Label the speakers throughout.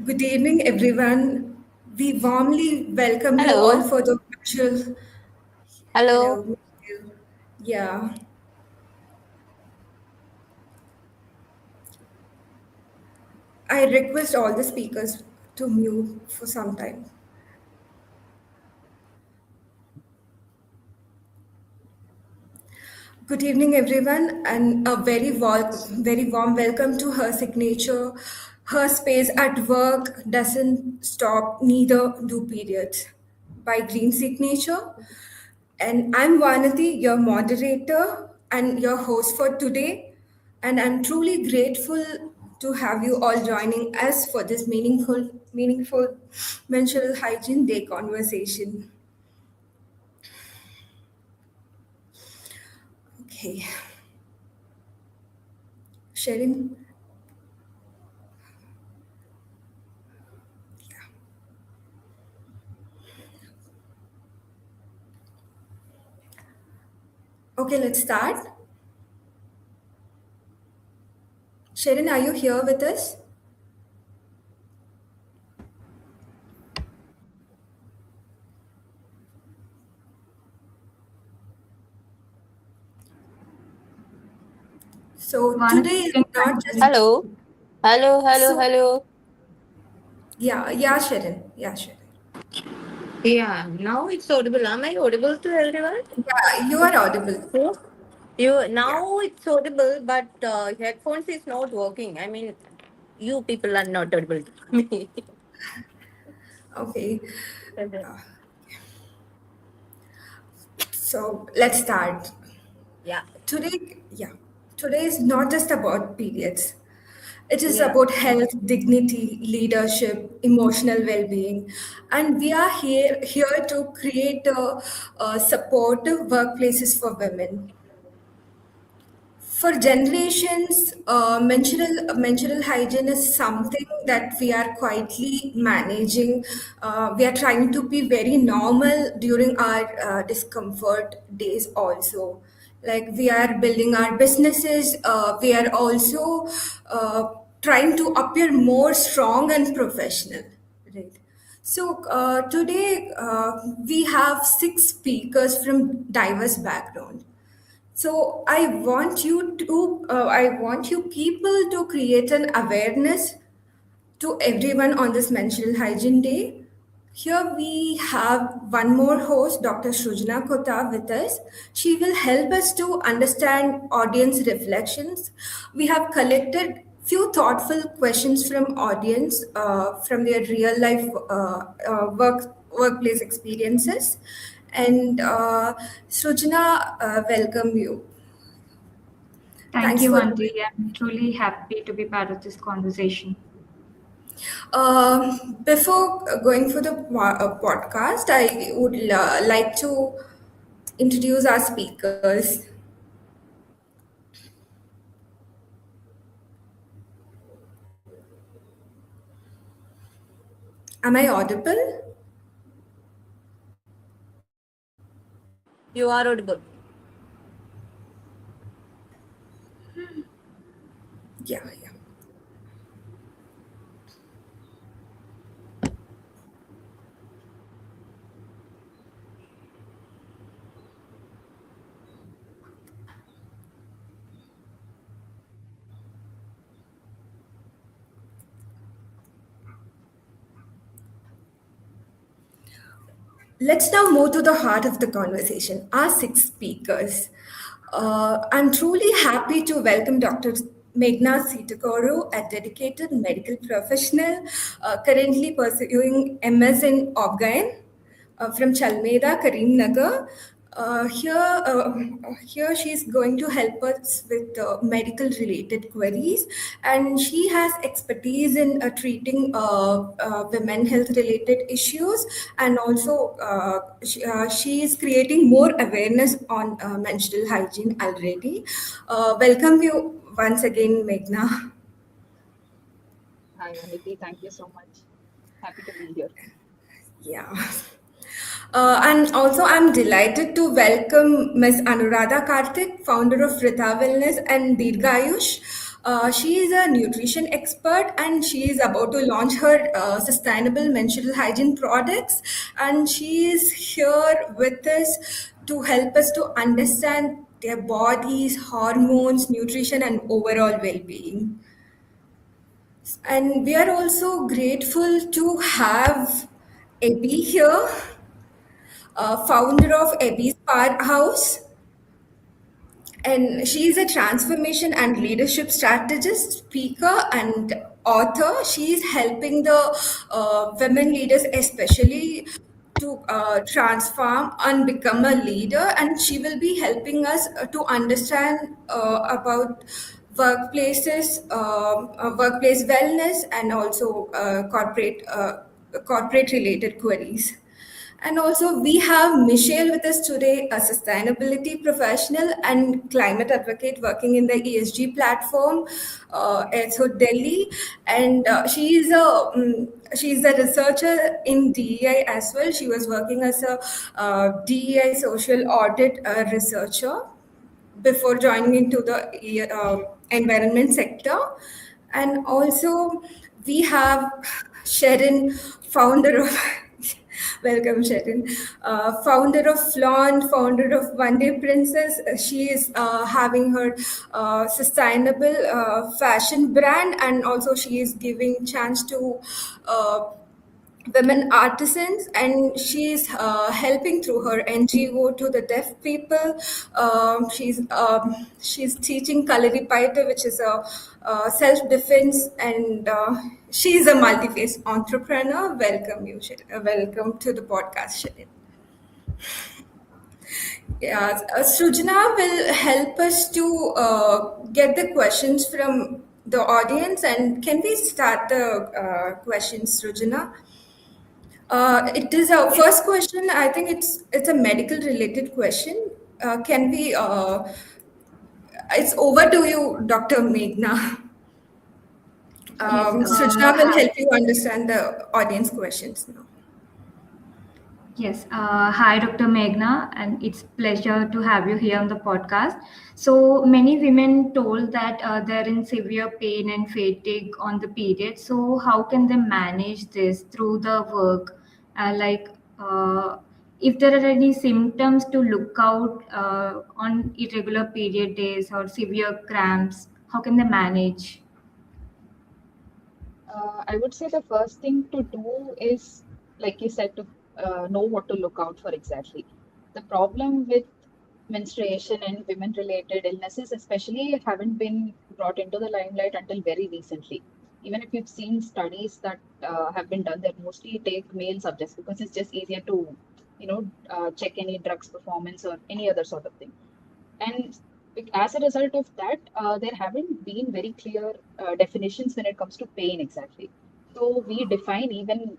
Speaker 1: Good evening, everyone. We warmly welcome you all
Speaker 2: Hello,
Speaker 1: for the virtual.
Speaker 2: hello.
Speaker 1: Hello. Yeah, I request all the speakers to mute for some time. Good evening, everyone, and a very warm welcome to her signature. Her space at work doesn't stop, neither do periods. By Green Signature. And I'm Vanati, your moderator and your host for today. And I'm truly grateful to have you all joining us for this meaningful menstrual hygiene day conversation. Okay, Sharon. Okay, let's start. Sharon, are you here with us? So
Speaker 3: Vanati,
Speaker 1: today is
Speaker 3: can
Speaker 1: not
Speaker 3: you
Speaker 1: just
Speaker 3: unmute?
Speaker 2: Hello,
Speaker 1: so
Speaker 2: hello.
Speaker 1: yeah, Sharon. Yeah, Sharon.
Speaker 2: Yeah, now it's audible. Am I audible to everyone?
Speaker 1: Yeah, you are audible.
Speaker 2: Yes. You
Speaker 1: Yeah.
Speaker 2: now it's audible, but headphones is not working. I mean, you people are not audible to me.
Speaker 1: Okay. So let's start.
Speaker 2: Yeah,
Speaker 1: Today is not just about periods. It is
Speaker 2: yeah.
Speaker 1: about health, dignity, leadership, emotional well-being, and we are here to create supportive workplaces for women. For generations, menstrual hygiene is something that we are quietly managing. We are trying to be very normal during our discomfort days, also. Like we are building our businesses, we are also trying to appear more strong and professional, right? So today we have six speakers from diverse backgrounds. So I want you people to create an awareness to everyone on this menstrual hygiene day. Here we have one more host, Dr. Shrujana Kota, with us. She will help us to understand audience reflections. We have collected few thoughtful questions from audience from their real life workplace experiences. And Srujana, welcome you.
Speaker 3: Thank
Speaker 1: Thanks
Speaker 3: you,
Speaker 1: for
Speaker 3: Vanti. I'm truly happy to be part of this conversation.
Speaker 1: before going for the podcast, I would like to introduce our speakers. Am I audible?
Speaker 2: You are audible.
Speaker 1: Yeah. Let's now move to the heart of the conversation, our six speakers. I'm truly happy to welcome Dr. Meghna Sitakoro, a dedicated medical professional currently pursuing MS in Obgyn from Chalmeda, Karimnagar. Here she's going to help us with medical related queries, and she has expertise in treating women health related issues, and also she is creating more awareness on menstrual hygiene already. Welcome you once again, Meghna.
Speaker 3: Hi, Vaniti. Thank you so much. Happy to be here.
Speaker 1: Yeah. And also, I'm delighted to welcome Ms. Anuradha Karthik, founder of Rita Wellness and Dirgayush. She is a nutrition expert and she is about to launch her sustainable menstrual hygiene products. And she is here with us to help us to understand their bodies, hormones, nutrition, and overall well being. And we are also grateful to have Abby here, founder of Abby's Powerhouse. And she is a transformation and leadership strategist, speaker, and author. She is helping the women leaders, especially to transform and become a leader. And she will be helping us to understand about workplace wellness, and also corporate related queries. And also, we have Michelle with us today, a sustainability professional and climate advocate working in the ESG platform at so Delhi. And she's a researcher in DEI as well. She was working as a DEI social audit researcher before joining into the environment sector. And also, we have Sharon, founder of welcome Sharon, founder of Flawn, founder of One Day Princess. She is having her sustainable fashion brand, and also she is giving chance to uh, women artisans, and she's helping through her NGO to the deaf people. She's teaching Kalaripayata, which is a self-defense, and she's a multi-faced entrepreneur. Welcome you, welcome to the podcast, Shirin. Yeah, Srujana will help us to get the questions from the audience. And can we start the questions, Srujana? It is our first question. I think it's a medical related question. Can we? It's over to you, Dr. Meghna.
Speaker 4: Yes,
Speaker 1: Srujana will
Speaker 4: hi.
Speaker 1: help you understand the audience questions now.
Speaker 4: Yes, hi, Dr. Meghna, and it's pleasure to have you here on the podcast. So many women told that they're in severe pain and fatigue on the period. So how can they manage this through the work? Like, if there are any symptoms to look out on irregular period days or severe cramps, how can they manage?
Speaker 3: I would say the first thing to do is, like you said, to know what to look out for exactly. The problem with menstruation and women-related illnesses, especially, haven't been brought into the limelight until very recently. Even if you've seen studies that have been done, that mostly take male subjects because it's just easier to, check any drugs performance or any other sort of thing. And as a result of that, there haven't been very clear definitions when it comes to pain exactly. So we define even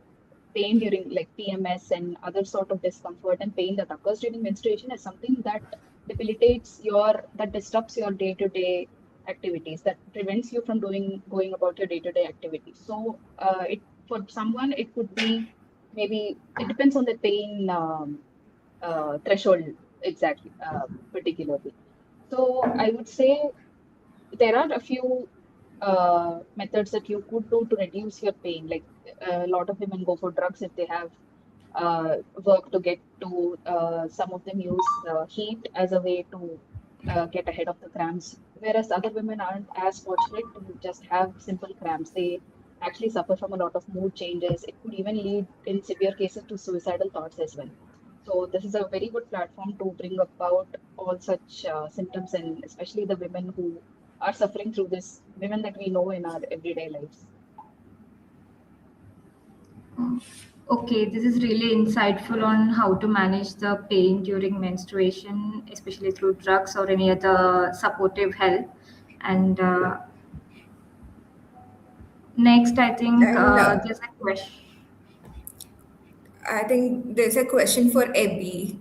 Speaker 3: pain during like PMS and other sort of discomfort and pain that occurs during menstruation as something that that disrupts your day-to-day activities, that prevents you from going about your day-to-day activities. So it for someone it could be maybe it depends on the pain threshold exactly particularly. So I would say there are a few methods that you could do to reduce your pain. Like a lot of women go for drugs if they have work to get to. Some of them use heat as a way to get ahead of the cramps, whereas other women aren't as fortunate to just have simple cramps. They actually suffer from a lot of mood changes. It could even lead, in severe cases, to suicidal thoughts as well. So this is a very good platform to bring about all such symptoms, and especially the women who are suffering through this, women that we know in our everyday lives.
Speaker 4: Okay, this is really insightful on how to manage the pain during menstruation, especially through drugs or any other supportive help. And next, I think
Speaker 1: And
Speaker 4: there's a question.
Speaker 1: I think there's a question for Abby.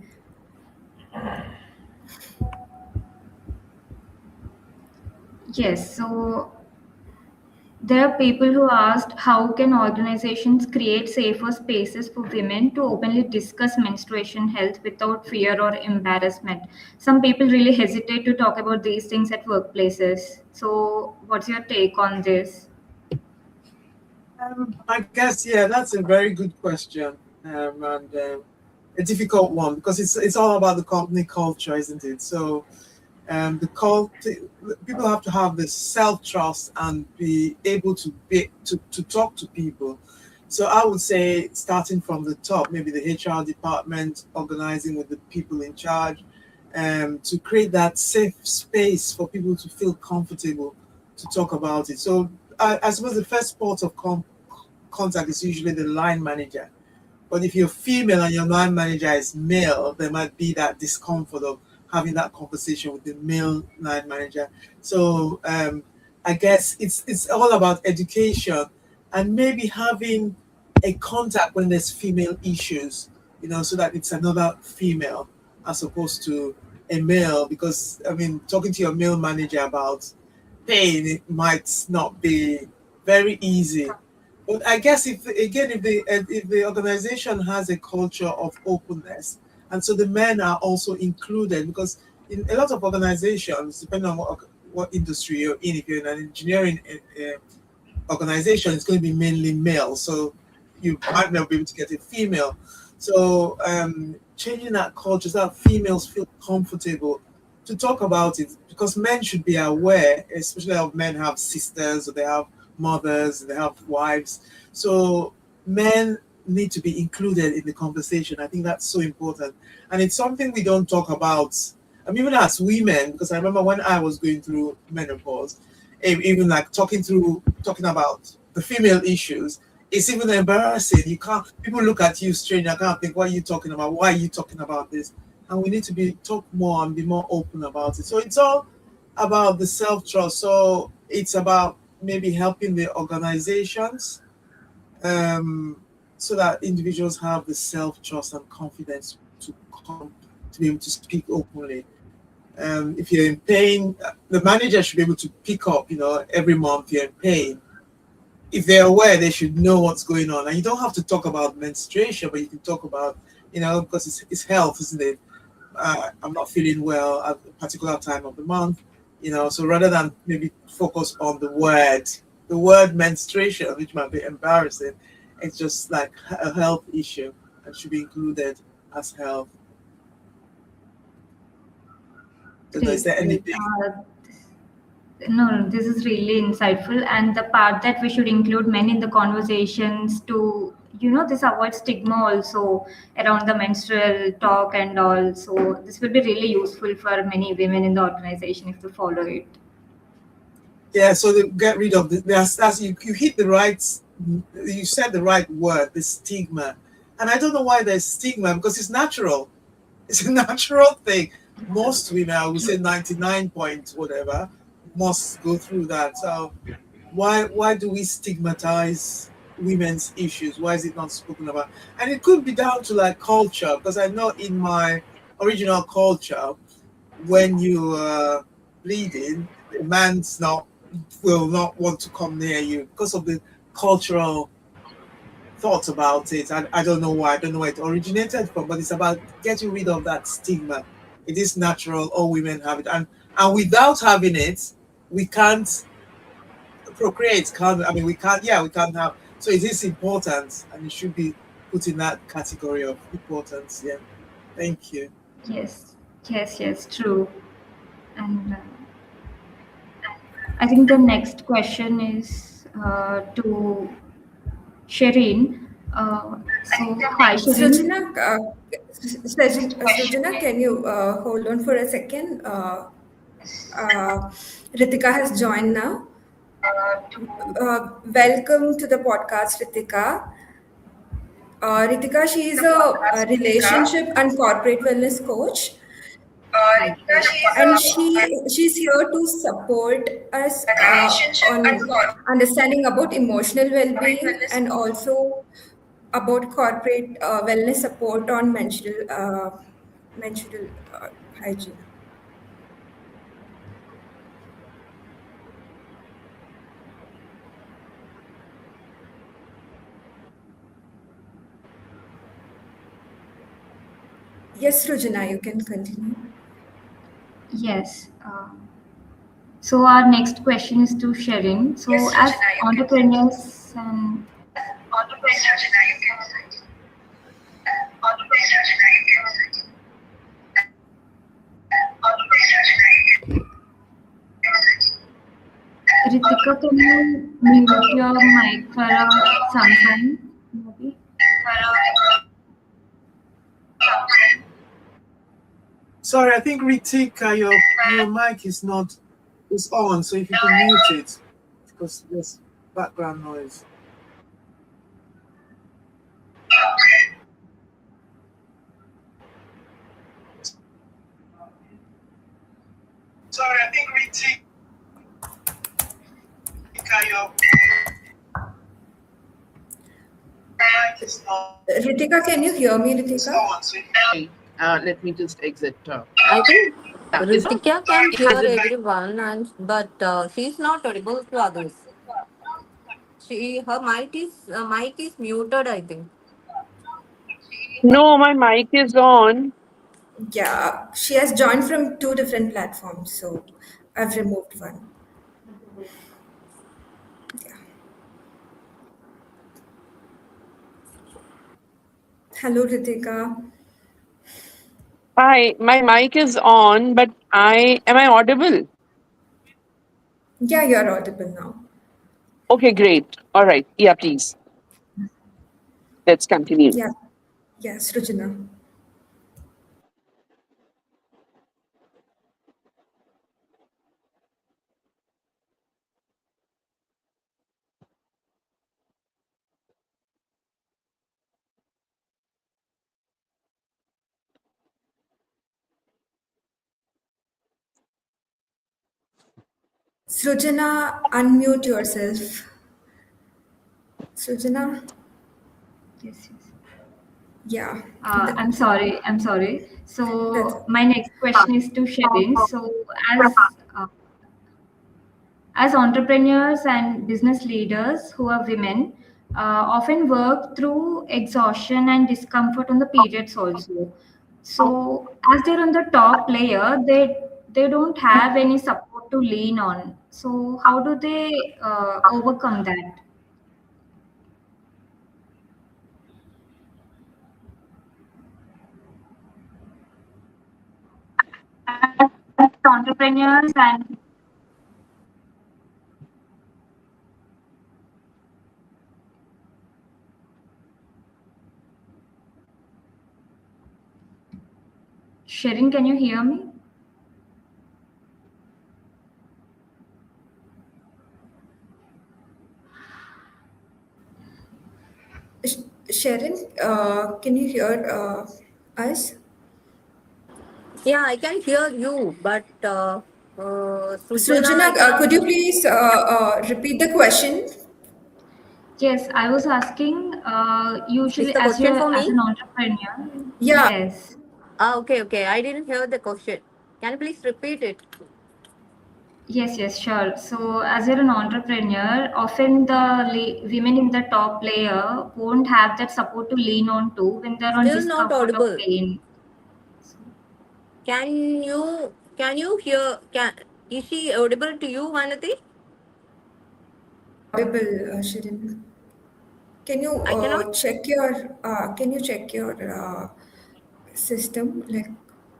Speaker 4: Yes, so There are people who asked how can organizations create safer spaces for women to openly discuss menstruation health without fear or embarrassment. Some people really hesitate to talk about these things at workplaces. So, what's your take on this?
Speaker 5: I guess, yeah, that's a very good question, and a difficult one because it's all about the company culture, isn't it? So the people have to have the self trust and be able to talk to people. So I would say starting from the top, maybe the HR department organizing with the people in charge, to create that safe space for people to feel comfortable to talk about it. So I suppose the first port of contact is usually the line manager. But if you're female and your line manager is male, there might be that discomfort of having that conversation with the male line manager. So I guess it's all about education and maybe having a contact when there's female issues, so that it's another female as opposed to a male. Because I mean, talking to your male manager about pain, it might not be very easy. But I guess if the organization has a culture of openness, and so the men are also included, because in a lot of organizations, depending on what industry you're in, if you're in an engineering organization, it's going to be mainly male, so you might not be able to get a female. So changing that culture so that females feel comfortable to talk about it, because men should be aware, especially if men have sisters or they have mothers, they have wives. So men need to be included in the conversation. I think that's so important. And it's something we don't talk about. I mean, even as women, because I remember when I was going through menopause, even like talking about the female issues, it's even embarrassing. You can't, people look at you strange. I can't think, what are you talking about? Why are you talking about this? And we need to talk more and be more open about it. So it's all about the self-trust. So it's about maybe helping the organizations, so that individuals have the self-trust and confidence to come to be able to speak openly. If you're in pain, the manager should be able to pick up, every month you're in pain. If they're aware, they should know what's going on. And you don't have to talk about menstruation, but you can talk about, because it's health, isn't it? I'm not feeling well at a particular time of the month, so rather than maybe focus on the word menstruation, which might be embarrassing, it's just like a health issue and should be included as health. So is
Speaker 4: Great,
Speaker 5: there
Speaker 4: great.
Speaker 5: anything?
Speaker 4: No, no, this is really insightful. And the part that we should include men in the conversations to, this avoid stigma also around the menstrual talk and all. So this will be really useful for many women in the organization if they follow it.
Speaker 5: Yeah, so they get rid of that's you hit the right, you said the right word, the stigma. And I don't know why there's stigma, because it's natural. It's a natural thing. Most women, I would say 99 point whatever, must go through that. So why do we stigmatize women's issues? Why is it not spoken about? And it could be down to like culture, because I know in my original culture, when you are bleeding, the man's not will not want to come near you because of the cultural thoughts about it. And I don't know why. I don't know where it originated from, but it's about getting rid of that stigma. It is natural. All women have it, and without having it, we can't procreate. Can't I mean we can't? Yeah, we can't have. So it is important, and it should be put in that category of importance. Yeah. Thank you.
Speaker 4: Yes, yes, yes, true. And I think the next question is to Shireen. Hi, Shireen.
Speaker 1: Srujana, Srujana, can you hold on for a second? Ritika has joined now. Welcome to the podcast, Ritika. Ritika, she is a relationship and corporate wellness coach,
Speaker 4: Right, right.
Speaker 1: and she's here to support us on understanding about emotional well-being and also about corporate wellness support on menstrual hygiene. Yes, Rujana, you can continue.
Speaker 4: Yes. So our next question is to Sherin. So
Speaker 1: Yes,
Speaker 4: as
Speaker 1: Rujana, you can continue.
Speaker 4: entrepreneurs and
Speaker 1: Yes, Rujana, you can continue. Yes, Rujana, you can continue. Yes, Rujana, you can continue.
Speaker 4: Ritika, can you mute your mic for some time? Maybe.
Speaker 5: Sorry, I think Ritika, your mic is not is on, so if you can mute it because there's background noise. Sorry, I think Ritika, your mic is not
Speaker 1: Ritika, can you hear me, Ritika?
Speaker 5: on, so if you
Speaker 6: Let me just exit.
Speaker 2: I think
Speaker 6: Is
Speaker 2: Ritika can hear
Speaker 6: it back?
Speaker 2: everyone, and but she's not audible to others. Her mic is muted, I think.
Speaker 6: No, my mic is on.
Speaker 1: Yeah, she has joined from two different platforms, so I've removed one. Yeah. Hello, Ritika.
Speaker 6: Hi, my mic is on, but I audible?
Speaker 1: Yeah, you're audible now.
Speaker 6: Okay, great. All right. Yeah, please. Let's continue.
Speaker 1: Yeah. Yes, Rujana. Srujana, unmute yourself. Srujana?
Speaker 4: Yes, yes.
Speaker 1: Yeah.
Speaker 4: I'm sorry. I'm sorry.
Speaker 1: That's
Speaker 4: So my next question is to Sherin. So uh, as entrepreneurs and business leaders who are women, often work through exhaustion and discomfort on the periods also. So as they're on the top layer, they don't have any support to lean on. So how do they overcome that? Entrepreneurs and Sherin, can you hear me?
Speaker 1: Sharon, can you hear us?
Speaker 2: Yeah, I can hear you, but Sujana, I
Speaker 1: Srujana,
Speaker 2: cannot.
Speaker 1: could you please repeat the question?
Speaker 4: Yes, I was asking,
Speaker 2: Is
Speaker 4: usually
Speaker 2: the
Speaker 4: as
Speaker 2: question
Speaker 4: you're
Speaker 2: for
Speaker 4: as
Speaker 2: me?
Speaker 4: an entrepreneur,
Speaker 1: Yeah,
Speaker 4: yes.
Speaker 2: Okay, okay. I didn't hear the question. Can you please repeat it?
Speaker 4: Yes, yes, sure. So, as you're an entrepreneur, often the women in the top layer won't have that support to lean on to when they're on
Speaker 2: Still not
Speaker 4: discomfort or
Speaker 2: audible.
Speaker 4: pain.
Speaker 2: Can you hear? Can Is she audible to you, Vanati?
Speaker 1: audible, Sharon. Can you
Speaker 2: I cannot.
Speaker 1: check your system? Like,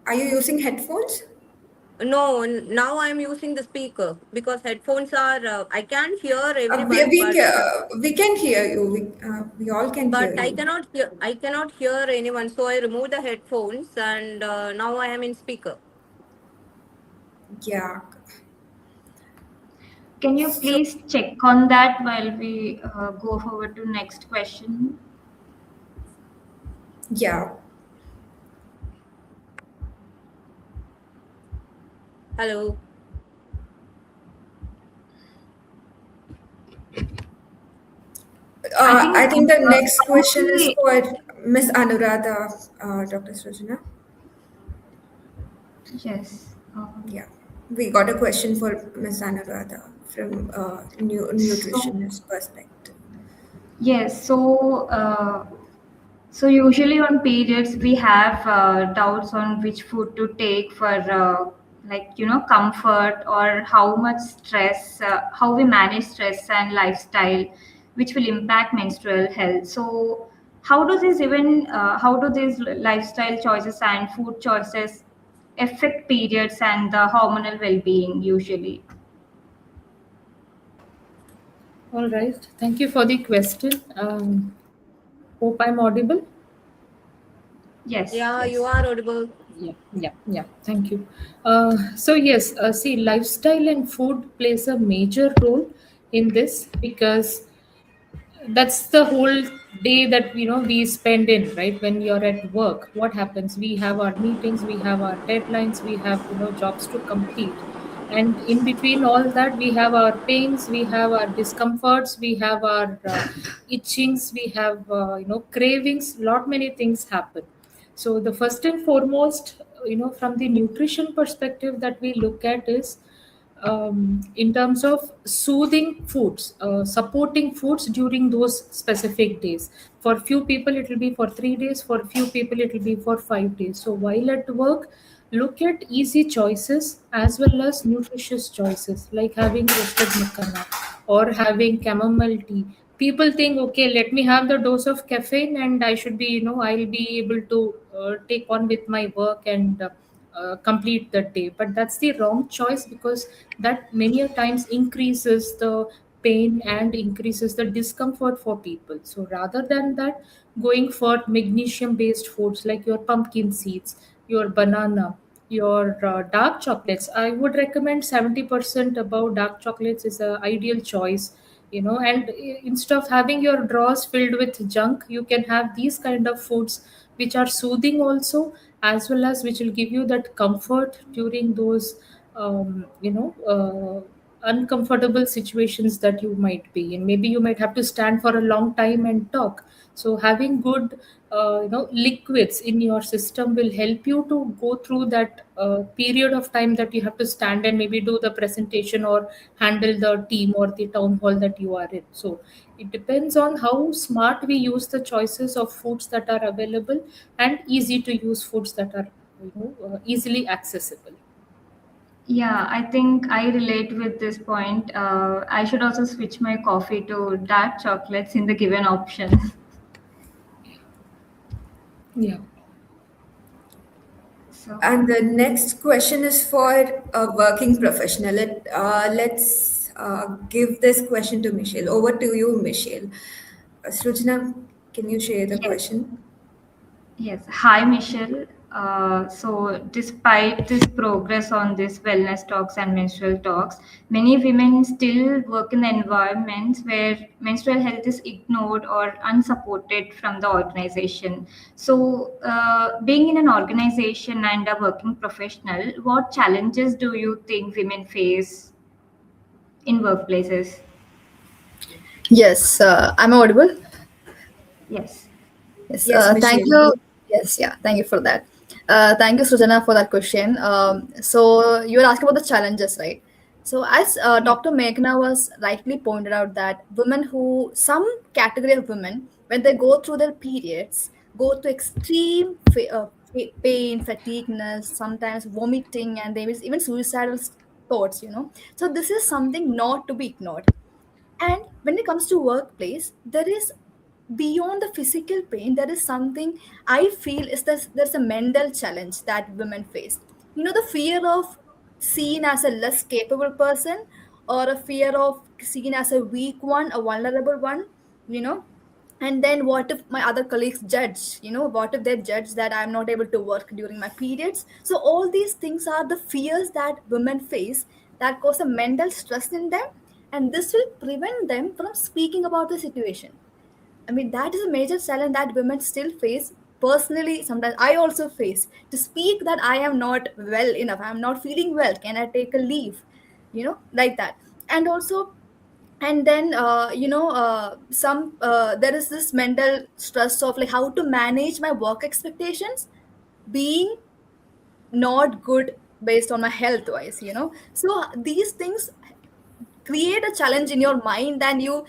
Speaker 1: are you using headphones?
Speaker 2: No, now I'm using the speaker because headphones are. I can hear
Speaker 1: Uh, we,
Speaker 2: everyone,
Speaker 1: we, ca- we can hear you. We all can hear
Speaker 2: but I
Speaker 1: you.
Speaker 2: cannot hear. I cannot hear anyone. So I removed the headphones, and now I am in speaker.
Speaker 1: Yeah.
Speaker 4: Can you
Speaker 1: So,
Speaker 4: please check on that while we go forward to next question?
Speaker 1: yeah.
Speaker 2: Hello.
Speaker 4: I
Speaker 1: I
Speaker 4: think
Speaker 1: think the next question is
Speaker 4: mostly,
Speaker 1: for Miss Anuradha, Dr. Srujana.
Speaker 4: yes.
Speaker 1: Yeah. We got a question for Miss Anuradha from
Speaker 4: So
Speaker 1: nutritionist perspective.
Speaker 4: yes, so So usually on periods we have doubts on which food to take for comfort, or how much stress, how we manage stress and lifestyle, which will impact menstrual health. So how do these lifestyle choices and food choices affect periods and the hormonal well-being usually?
Speaker 7: All right. Thank you for the question. Hope I'm audible.
Speaker 4: Yes,
Speaker 2: Yeah, you
Speaker 4: yes.
Speaker 2: are audible.
Speaker 7: Yeah. Thank you. So yes, see, lifestyle and food plays a major role in this, because that's the whole day that we spend in, right? When you're at work, what happens? We have our meetings, we have our deadlines, we have jobs to complete, and in between all that we have our pains, we have our discomforts, we have our itchings, we have cravings. Lot many things happen. So the first and foremost, from the nutrition perspective that we look at is, in terms of soothing foods, supporting foods during those specific days. For few people, it will be for 3 days. For few people, it will be for 5 days. So while at work, look at easy choices as well as nutritious choices, like having roasted makana or having chamomile tea. People think, okay, let me have the dose of caffeine and I should be, I'll be able to take on with my work and complete the day. But that's the wrong choice, because that many a times increases the pain and increases the discomfort for people. So rather than that, going for magnesium based foods like your pumpkin seeds, your banana, your dark chocolates, I would recommend 70% above dark chocolates is a ideal choice. And instead of having your drawers filled with junk, you can have these kind of foods which are soothing also, as well as which will give you that comfort during those uncomfortable situations that you might be in. Maybe you might have to stand for a long time and talk. So having good liquids in your system will help you to go through that period of time that you have to stand and maybe do the presentation or handle the team or the town hall that you are in. So it depends on how smart we use the choices of foods that are available, and easy to use foods that are easily accessible.
Speaker 4: Yeah, I think I relate with this point. I should also switch my coffee to dark chocolates in the given option.
Speaker 7: Yeah.
Speaker 4: So,
Speaker 1: And the next question is for a working professional. Let's give this question to Michelle. Over to you, Michelle. Srujana, can you share the
Speaker 4: yes.
Speaker 1: question?
Speaker 4: Yes. Hi, Michelle. So, despite this progress on this wellness talks and menstrual talks, many women still work in environments where menstrual health is ignored or unsupported from the organization. So, being in an organization and a working professional, what challenges do you think women face in workplaces?
Speaker 8: Yes, I'm audible.
Speaker 4: Yes.
Speaker 8: Yes,
Speaker 1: Yes,
Speaker 8: thank
Speaker 1: Michelle.
Speaker 8: you. Yes, yeah, thank you for that. Thank you, Sujana, for that question. So you were asking about the challenges, right? So as
Speaker 4: Yes.
Speaker 8: Dr. Meghna was rightly pointed out, that some category of women, when they go through their periods, go to extreme pain, fatigueness, sometimes vomiting, and there is even suicidal thoughts. So this is something not to be ignored. And when it comes to workplace, there is, beyond the physical pain, there is something I feel is there's a mental challenge that women face. The fear of seen as a less capable person, or a fear of seen as a weak one, a vulnerable one, you know and then what if my other colleagues judge, what if they judge that I'm not able to work during my periods. So all these things are the fears that women face, that cause a mental stress in them, and this will prevent them from speaking about the situation. I mean, that is a major challenge that women still face. Personally, sometimes I also face to speak that I am not well enough, I'm not feeling well, can I take a leave, like that. And also, and then some there is this mental stress of like how to manage my work expectations, being not good based on my health wise. So these things create a challenge in your mind, and you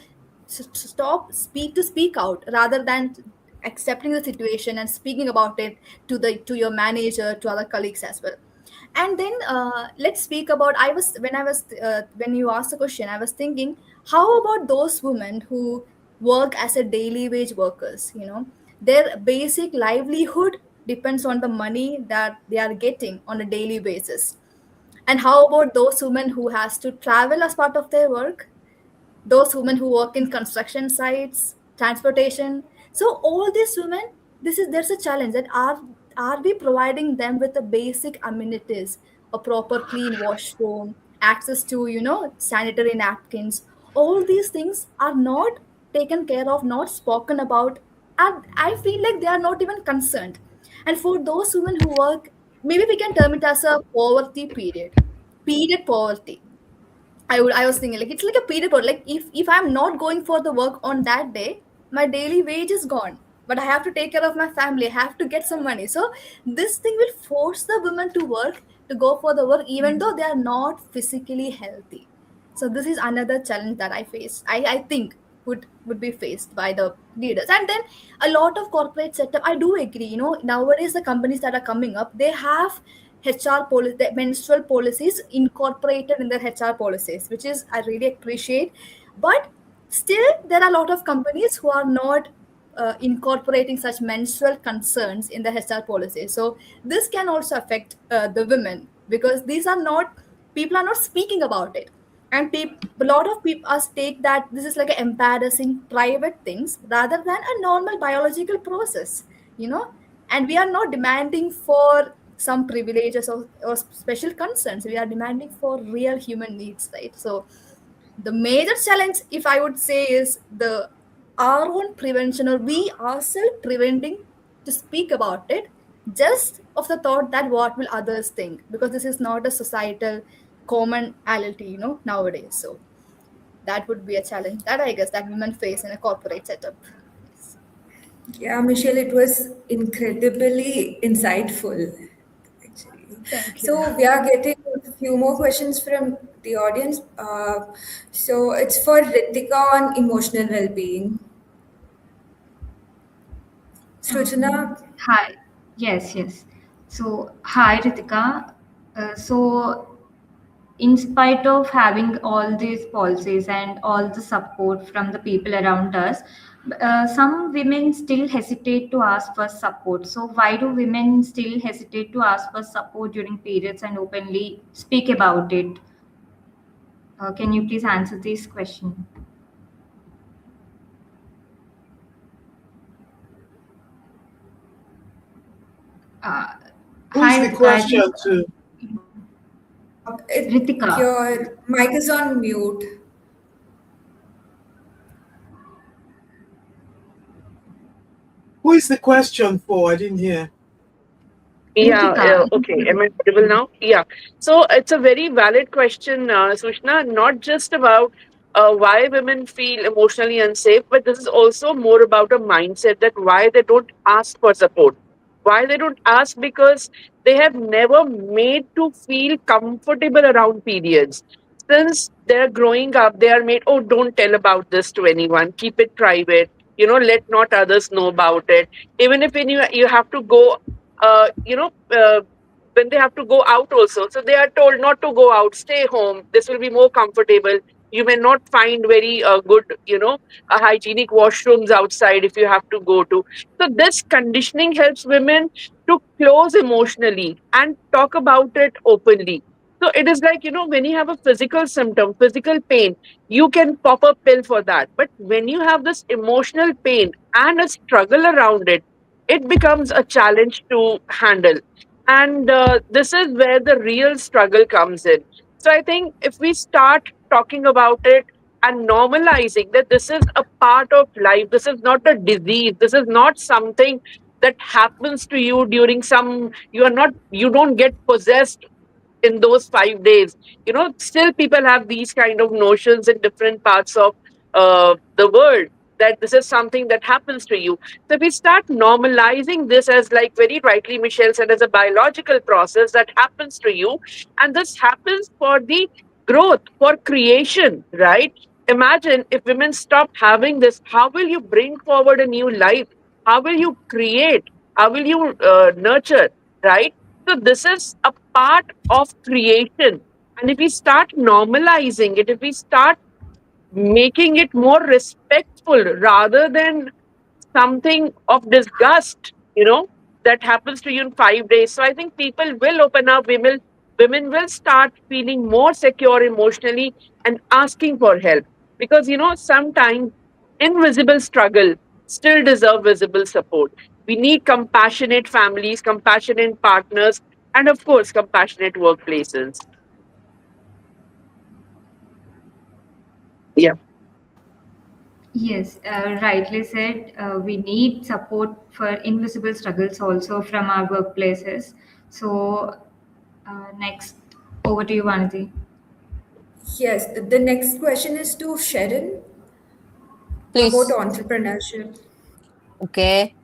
Speaker 8: stop speak out rather than accepting the situation and speaking about it to your manager, to other colleagues as well. And then let's speak about, when you asked the question, I was thinking, how about those women who work as a daily wage workers, their basic livelihood depends on the money that they are getting on a daily basis. And how about those women who has to travel as part of their work, those women who work in construction sites, transportation? So all these women, there's a challenge that are we providing them with the basic amenities, a proper clean washroom, access to sanitary napkins? All these things are not taken care of, not spoken about, and I feel like they are not even concerned. And for those women who work, maybe we can term it as a poverty period poverty. I was thinking like it's like a period period. Like if I'm not going for the work on that day, my daily wage is gone. But I have to take care of my family. I have to get some money. So this thing will force the women to work, to go for the work, even though they are not physically healthy. So this is another challenge that I face. I think would be faced by the leaders. And then a lot of corporate setup, I do agree, nowadays the companies that are coming up, they have HR policy, the menstrual policies incorporated in their HR policies, which is I really appreciate. But still, there are a lot of companies who are not incorporating such menstrual concerns in the HR policy. So this can also affect the women, because these are not, people are not speaking about it. And a lot of people us take that this is like an embarrassing private things rather than a normal biological process, you know. And we are not demanding for some privileges or special concerns. We are demanding for real human needs, right? So the major challenge, if I would say, is the our own prevention, or we ourselves preventing to speak about it, just of the thought that what will others think, because this is not a societal commonality, nowadays. So that would be a challenge that I guess that women face in a corporate setup.
Speaker 1: Yeah, Michelle, it was incredibly insightful, actually.
Speaker 8: Thank you.
Speaker 1: So we are getting a few more questions from the audience. So it's for Ritika on emotional well-being. Srujana,
Speaker 4: Hi. Yes, yes. So, hi, Ritika. So, in spite of having all these policies and all the support from the people around us, some women still hesitate to ask for support. So, why do women still hesitate to ask for support during periods and openly speak about it? Can you please answer this question? Uh,
Speaker 5: Who is
Speaker 4: Hi,
Speaker 5: the
Speaker 4: Ritika. I
Speaker 5: question
Speaker 4: think
Speaker 5: to?
Speaker 4: Ritika.
Speaker 1: your mic is on mute.
Speaker 5: Who is the question for? I didn't hear.
Speaker 6: Yeah,
Speaker 4: Ritika.
Speaker 6: okay. Am I audible now? Yeah. So it's a very valid question, Sushna, not just about why women feel emotionally unsafe, but this is also more about a mindset that why they don't ask for support. Why they don't ask because they have never made to feel comfortable around periods. Since they're growing up, they are made, oh, don't tell about this to anyone, keep it private, let not others know about it. Even if you have to go when they have to go out also. So they are told not to go out, stay home. This will be more comfortable. You may not find very good, hygienic washrooms outside if you have to go to. So this conditioning helps women to close emotionally and talk about it openly. So it is like, when you have a physical symptom, physical pain, you can pop a pill for that. But when you have this emotional pain and a struggle around it, it becomes a challenge to handle. And this is where the real struggle comes in. So I think if we start talking about it and normalizing that this is a part of life, this is not a disease, this is not something that happens to you during some, you don't get possessed in those 5 days. Still people have these kind of notions in different parts of the world that this is something that happens to you. So if we start normalizing this as, like very rightly Michelle said, as a biological process that happens to you, and this happens for the growth, for creation, right? Imagine if women stop having this, how will you bring forward a new life? How will you create? How will you nurture? Right? So this is a part of creation. And if we start normalizing it, if we start making it more respectful rather than something of disgust, that happens to you in 5 days. So I think people will open up, women will start feeling more secure emotionally and asking for help. Because sometimes invisible struggle still deserve visible support. We need compassionate families, compassionate partners, and of course compassionate workplaces. Yeah.
Speaker 4: Yes, rightly said. We need support for invisible struggles also from our workplaces. So, next, over to you, Vanity.
Speaker 1: Yes, the next question is to Sharon about
Speaker 2: Please.
Speaker 1: entrepreneurship.
Speaker 2: Okay.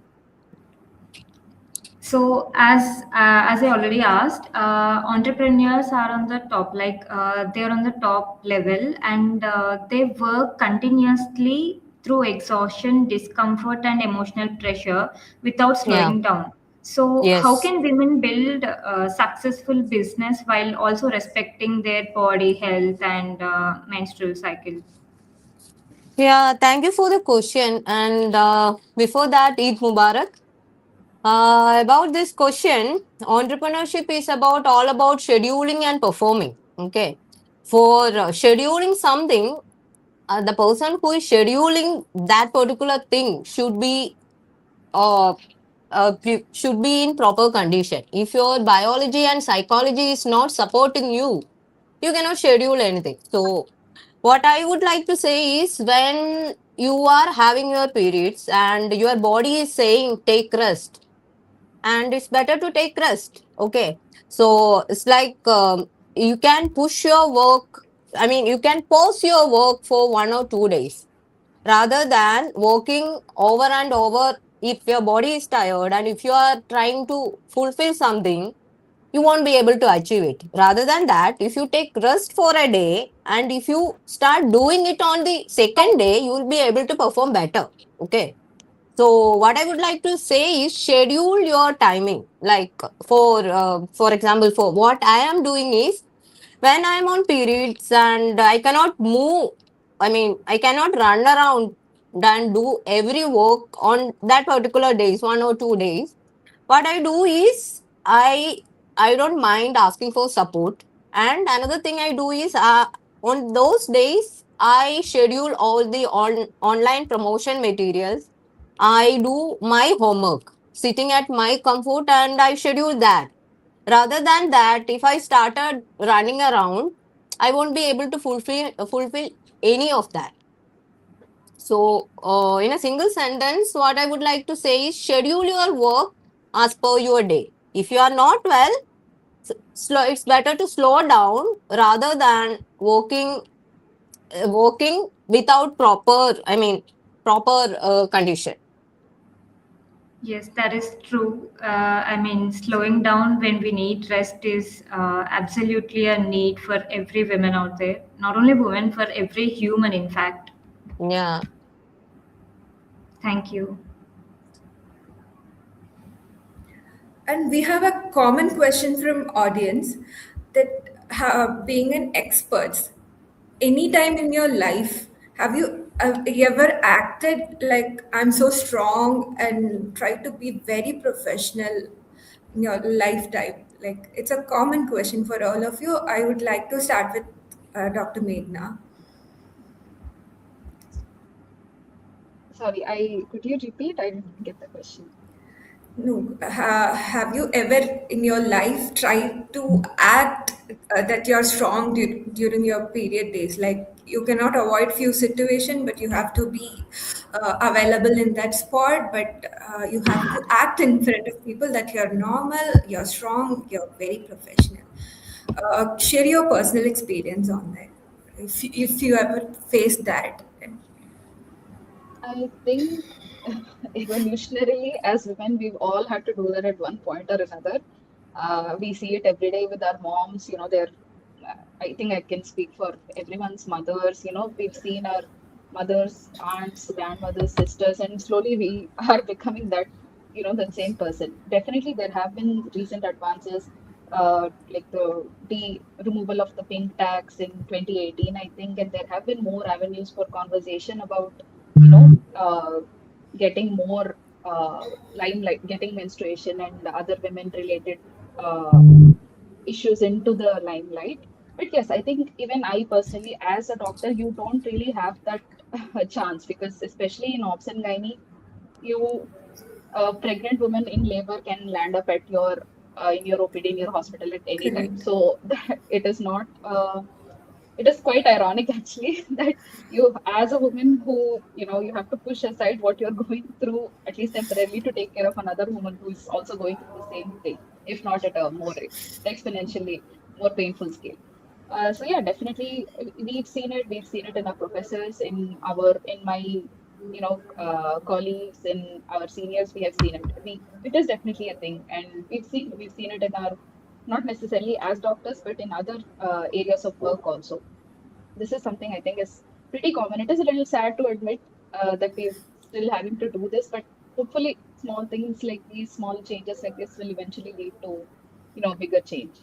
Speaker 4: So, as I already asked, entrepreneurs are on the top, like they're on the top level, and they work continuously through exhaustion, discomfort, and emotional pressure without
Speaker 2: Yeah.
Speaker 4: slowing down. So, how
Speaker 2: Yes.
Speaker 4: can women build a successful business while also respecting their body health and menstrual cycle?
Speaker 2: Yeah. Thank you for the question. And before that, Eid Mubarak. About this question, entrepreneurship is about all about scheduling and performing. Okay. For scheduling something, the person who is scheduling that particular thing uh, should be in proper condition. If your biology and psychology is not supporting you, you cannot schedule anything. So what I would like to say is, when you are having your periods and your body is saying take rest, and it's better to take rest. Okay. So it's like, you can push your work, I mean, you can pause your work for 1 or 2 days rather than working over and over. If your body is tired and if you are trying to fulfill something, you won't be able to achieve it. Rather than that, if you take rest for a day and if you start doing it on the second day, you will be able to perform better. Okay. So what I would like to say is, schedule your timing. Like, for example, for what I am doing is, when I am on periods and I cannot move, I mean, I cannot run around and do every work on that particular days, 1 or 2 days. What I do is, I don't mind asking for support. And another thing I do is, on those days I schedule all the online promotion materials. I do my homework sitting at my comfort and I schedule that. Rather than that, if I started running around, I won't be able to fulfill any of that. So, in a single sentence, what I would like to say is, schedule your work as per your day. If you are not well, it's better to slow down rather than working without proper, I mean, proper condition.
Speaker 4: Yes, that is true. I mean, slowing down when we need rest is absolutely a need for every woman out there. Not only women, for every human, in fact.
Speaker 2: Yeah.
Speaker 4: Thank you.
Speaker 1: And we have a common question from audience that being an expert, any time in your life, have you ever acted like I'm so strong and try to be very professional in your lifetime? Like it's a common question for all of you. I would like to start with Dr. Meghna.
Speaker 3: Sorry, I could you repeat? I didn't get the question.
Speaker 1: No, have you ever in your life tried to act that you're strong during your period days? Like you cannot avoid few situation, but you have to be available in that spot. But you have to act in front of people that you're normal, you're strong, you're very professional. Share your personal experience on that, if you ever faced that.
Speaker 3: I think evolutionarily, as women, we've all had to do that at one point or another. We see it every day with our moms. I think I can speak for everyone's mothers. We've seen our mothers, aunts, grandmothers, sisters, and slowly we are becoming that, the same person. Definitely, there have been recent advances, like the removal of the pink tax in 2018, I think, and there have been more avenues for conversation about, getting more limelight, getting menstruation and other women related uh, issues into the limelight. But yes, I think even I personally, as a doctor, you don't really have that chance, because especially in obs and gynae, you a pregnant woman in labor can land up at your in your OPD in your hospital at any time.
Speaker 1: Correct.
Speaker 3: So it is not. It is quite ironic actually that you, as a woman who, you have to push aside what you're going through at least temporarily to take care of another woman who is also going through the same thing, if not at a more exponentially more painful scale. So yeah, definitely we've seen it. We've seen it in our professors, in my colleagues, in our seniors. We have seen it. It is definitely a thing, and we've seen it in our, not necessarily as doctors, but in other areas of work also. This is something I think is pretty common. It is a little sad to admit that we're still having to do this, but hopefully small things like these, small changes like this will eventually lead to, bigger change.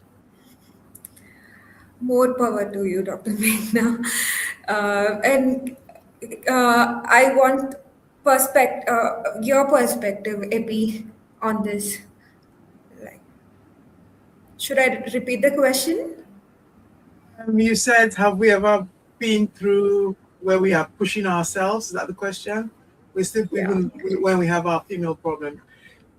Speaker 1: More power to you, Dr. Meghna. And I want your perspective, Epi, on this. Like, should I repeat the question?
Speaker 5: You said, have we ever been through where we are pushing ourselves? Is that the question? We still,
Speaker 1: Yeah.
Speaker 5: even when we have our female problem.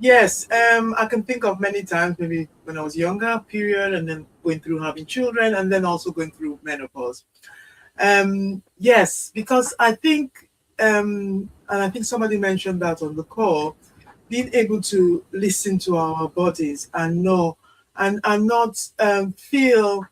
Speaker 5: Yes, I can think of many times, maybe when I was younger, period, and then going through having children, and then also going through menopause. Yes, because I think, and I think somebody mentioned that on the call, being able to listen to our bodies and know and not feel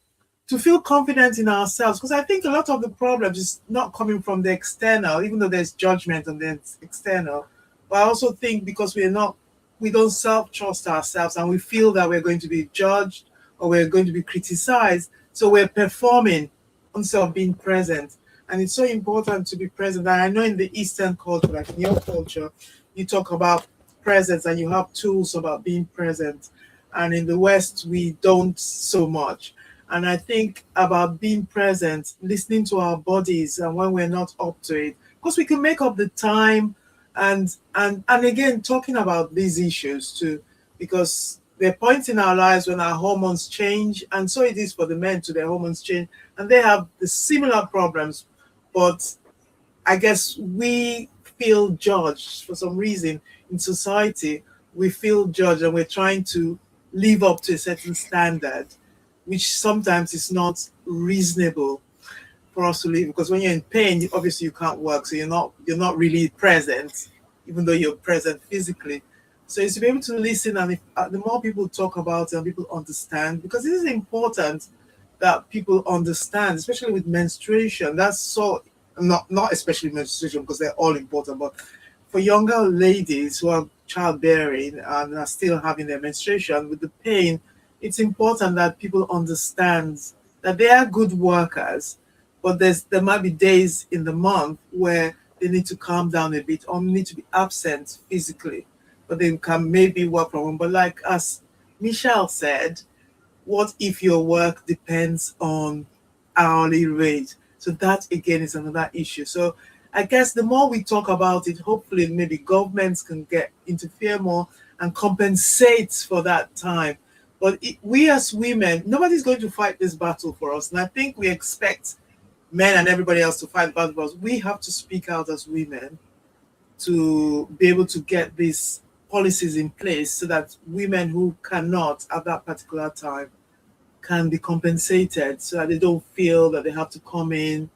Speaker 5: confident in ourselves, because I think a lot of the problems is not coming from the external, even though there's judgment on the external. But I also think because we don't self trust ourselves, and we feel that we're going to be judged or we're going to be criticized, so we're performing instead of being present. And it's so important to be present. And I know in the Eastern culture, like in your culture, you talk about presence and you have tools about being present. And in the West, we don't so much. And I think about being present, listening to our bodies, and when we're not up to it, because we can make up the time, and again talking about these issues too, because there are points in our lives when our hormones change, and so it is for the men too. Their hormones change, and they have the similar problems, but I guess we feel judged for some reason in society. We feel judged, and we're trying to live up to a certain standard, which sometimes is not reasonable for us to live. Because when you're in pain, obviously you can't work, so you're not really present, even though you're present physically. So it's to be able to listen, and if, the more people talk about it and people understand, because this is important that people understand, especially with menstruation. That's so not especially menstruation because they're all important, but for younger ladies who are childbearing and are still having their menstruation with the pain, it's important that people understand that they are good workers, but there might be days in the month where they need to calm down a bit or need to be absent physically, but they can maybe work from home. But like as Michelle said, what if your work depends on hourly rate? So that again is another issue. So I guess the more we talk about it, hopefully maybe governments can get interfere more and compensate for that time. But we as women, nobody's going to fight this battle for us. And I think we expect men and everybody else to fight the battle for us. We have to speak out as women to be able to get these policies in place so that women who cannot at that particular time can be compensated, so that they don't feel that they have to come in.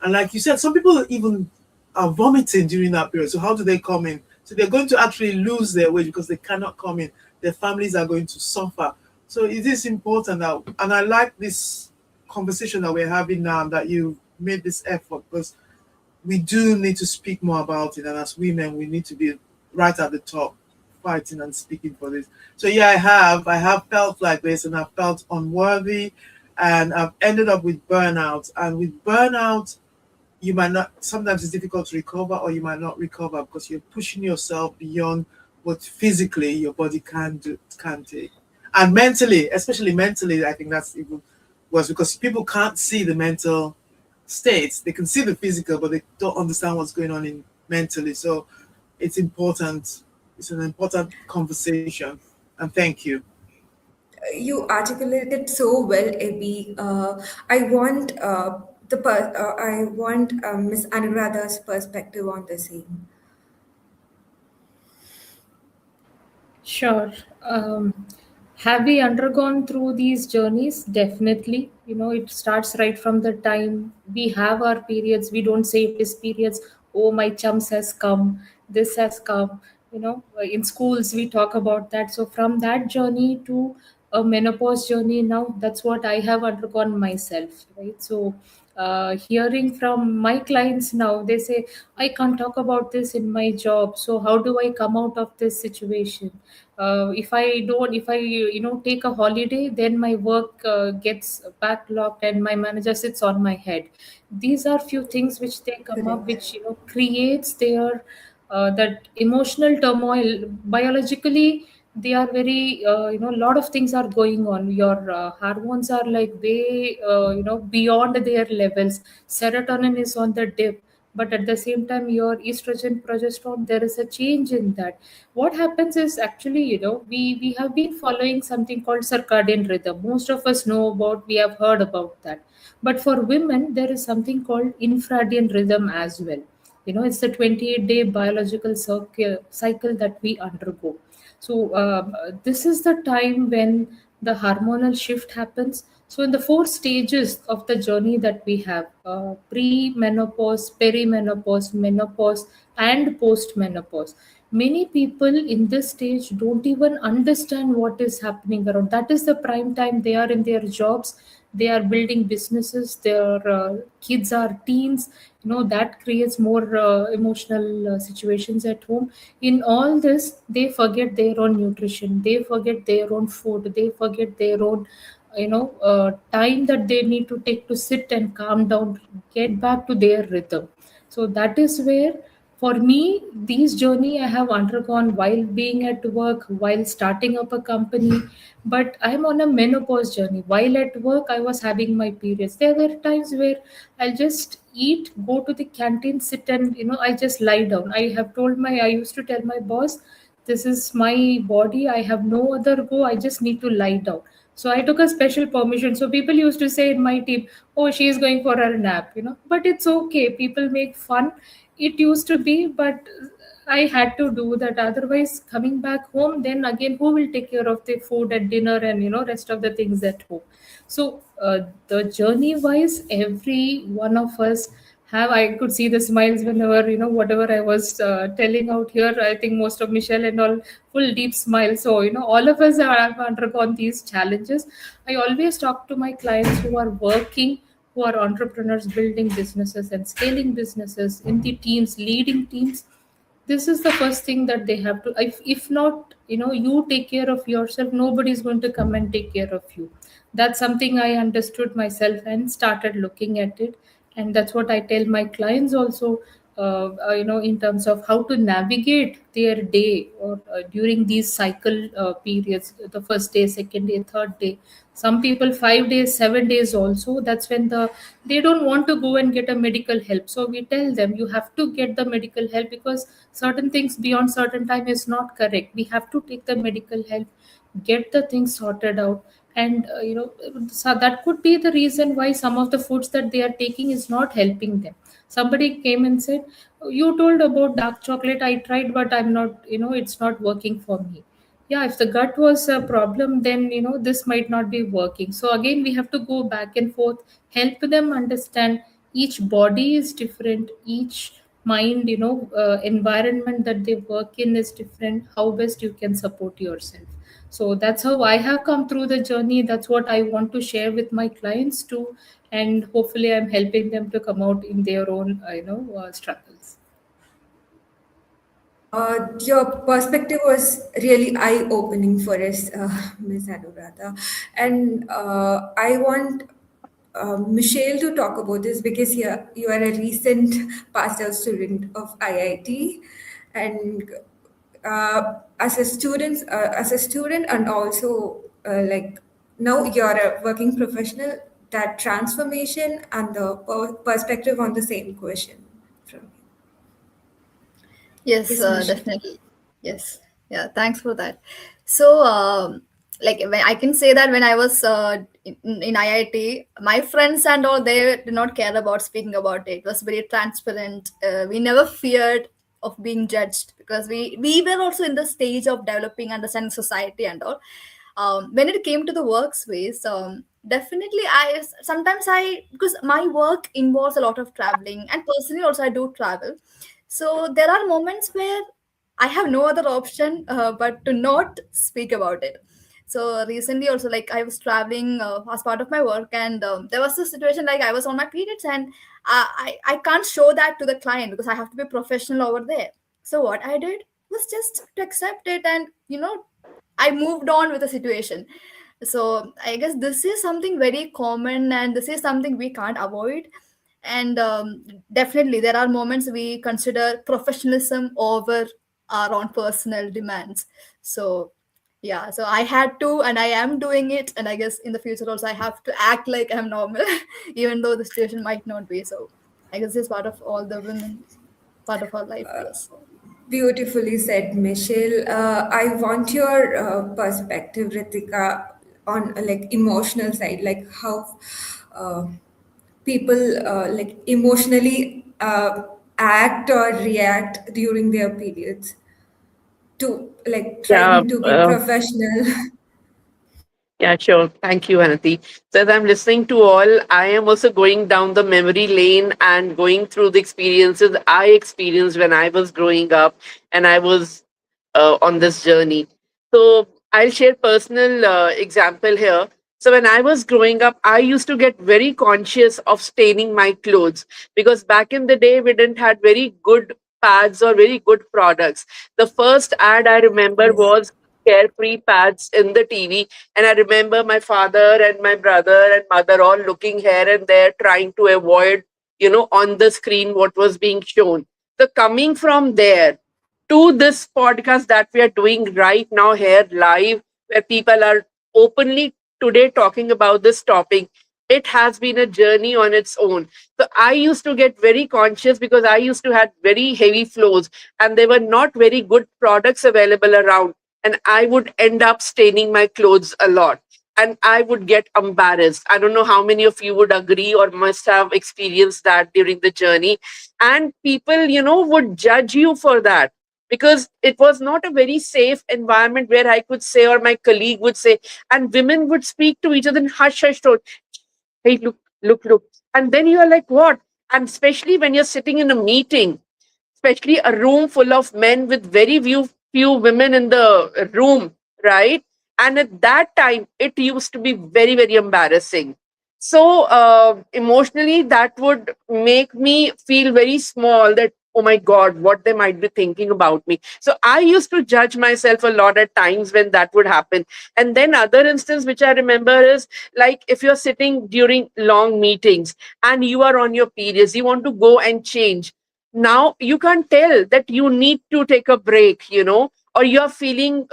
Speaker 5: And like you said, some people even are vomiting during that period. So how do they come in? So they're going to actually lose their wage because they cannot come in. Their families are going to suffer. So it is important that, and I like this conversation that we're having now, that you made this effort, because we do need to speak more about it. And as women, we need to be right at the top, fighting and speaking for this. So yeah, I have felt like this, and I've felt unworthy, and I've ended up with burnout. And with burnout, you might not, sometimes it's difficult to recover, or you might not recover because you're pushing yourself beyond what physically your body can take. And mentally, especially mentally, I think that's even worse because people can't see the mental states. They can see the physical, but they don't understand what's going on in mentally. So it's important. It's an important conversation. And thank you.
Speaker 1: You articulated so well, Abby. I want Miss Anuradha's perspective on the same.
Speaker 7: Sure. Have we undergone through these journeys? Definitely. It starts right from the time we have our periods. We don't say it is periods. Oh, my chums has come. This has come. In schools we talk about that. So from that journey to a menopause journey now, that's what I have undergone myself. Right. So hearing from my clients now, they say, I can't talk about this in my job. So how do I come out of this situation? If I take a holiday, then my work gets backlogged and my manager sits on my head. These are few things which they come up,
Speaker 1: Correct.
Speaker 7: which creates their that emotional turmoil. Biologically, they are very a lot of things are going on. Your hormones are like way beyond their levels. Serotonin is on the dip, but at the same time your estrogen, progesterone, there is a change in that. What happens is, actually, we have been following something called circadian rhythm. Most of us know about, we have heard about that. But for women, there is something called infradian rhythm as well. It's the 28-day biological cycle that we undergo. So this is the time when the hormonal shift happens. So in the four stages of the journey that we have, pre-menopause, perimenopause, menopause, and post-menopause, many people in this stage don't even understand what is happening around. That is the prime time. They are in their jobs, they are building businesses, their kids are teens. That creates more emotional situations at home. In all this, they forget their own nutrition, they forget their own food, they forget their own time that they need to take to sit and calm down, get back to their rhythm. So that is where, for me, these journey I have undergone while being at work, while starting up a company. But I'm on a menopause journey. While at work, I was having my periods. There were times where I'll just eat, go to the canteen, sit, and I just lie down. I used to tell my boss, this is my body, I have no other go, I just need to lie down. So I took a special permission. So people used to say in my team, oh, she is going for her nap, but it's okay. People make fun. It used to be, but I had to do that. Otherwise, coming back home, then again, who will take care of the food at dinner and rest of the things at home? So the journey wise, every one of us have. I could see the smiles whenever whatever I was telling out here. I think most of Michelle and all full deep smile. So all of us have undergone these challenges. I always talk to my clients who are working, who are entrepreneurs, building businesses and scaling businesses, in the teams, leading teams. This is the first thing that they have to, if not you take care of yourself, nobody is going to come and take care of you. That's something I understood myself and started looking at it. And that's what I tell my clients also, in terms of how to navigate their day, or during these cycle periods, the first day, second day, third day. Some people 5 days, 7 days also. That's when they don't want to go and get a medical help. So we tell them, you have to get the medical help, because certain things beyond certain time is not correct. We have to take the medical help, get the things sorted out. And so that could be the reason why some of the foods that they are taking is not helping them. Somebody came and said, you told about dark chocolate, I tried, but I'm not, it's not working for me. Yeah, if the gut was a problem, then this might not be working. So again, we have to go back and forth, help them understand each body is different, each mind, environment that they work in is different, how best you can support yourself. So that's how I have come through the journey. That's what I want to share with my clients too. And hopefully I'm helping them to come out in their own struggles.
Speaker 1: Your perspective was really eye-opening for us, Ms. Anuradha. And I want Michelle to talk about this because you are a recent passed out student of IIT, and as a student, and also like now you're a working professional. That transformation and the perspective on the same question from
Speaker 8: Yes,
Speaker 1: yes, Michelle.
Speaker 8: definitely. Yes. Yeah, thanks for that. So, like when I can say that when I was in IIT, my friends and all, they did not care about speaking about it. It was very transparent. We never feared of being judged because we were also in the stage of developing, understanding society and all. When it came to the workspace, definitely sometimes I, because my work involves a lot of traveling, and personally also I do travel, so there are moments where I have no other option but to not speak about it. So recently also, like I was traveling as part of my work, and there was a situation like I was on my periods, and I can't show that to the client because I have to be professional over there. So what I did was just to accept it, and I moved on with the situation. So I guess this is something very common, and this is something we can't avoid. And definitely there are moments we consider professionalism over our own personal demands. So yeah, so I had to, and I am doing it, and I guess in the future also I have to act like I'm normal even though the situation might not be. So I guess it's part of all the women, part of our life, I guess.
Speaker 1: Beautifully said, Michelle. I want your perspective, Ritika, on like emotional side, like how uh, people like emotionally act or react during their periods to like
Speaker 6: Yeah,
Speaker 1: trying to be professional.
Speaker 6: yeah, sure. Thank you, Anati. So as I'm listening to all, I am also going down the memory lane and going through the experiences I experienced when I was growing up and I was on this journey. So I'll share personal example here. So when I was growing up, I used to get very conscious of staining my clothes because back in the day we didn't had very good pads or very good products. The first ad I remember
Speaker 1: Yes.
Speaker 6: was carefree pads in the TV, and I remember my father and my brother and mother all looking here and there, trying to avoid, on the screen what was being shown. So coming from there to this podcast that we are doing right now here live, where people are openly today talking about this topic, it has been a journey on its own. So I used to get very conscious because I used to have very heavy flows and there were not very good products available around, and I would end up staining my clothes a lot and I would get embarrassed. I don't know how many of you would agree or must have experienced that during the journey. And people, would judge you for that because it was not a very safe environment where I could say, or my colleague would say, and women would speak to each other in hush hush tone. Hey, look, look, look. And then you're like, what? And especially when you're sitting in a meeting, especially a room full of men with very few women in the room, right? And at that time, it used to be very, very embarrassing. So emotionally, that would make me feel very small that, oh my God, what they might be thinking about me. So I used to judge myself a lot at times when that would happen. And then other instance, which I remember is like if you're sitting during long meetings and you are on your periods, you want to go and change. Now you can't tell that you need to take a break, or you're feeling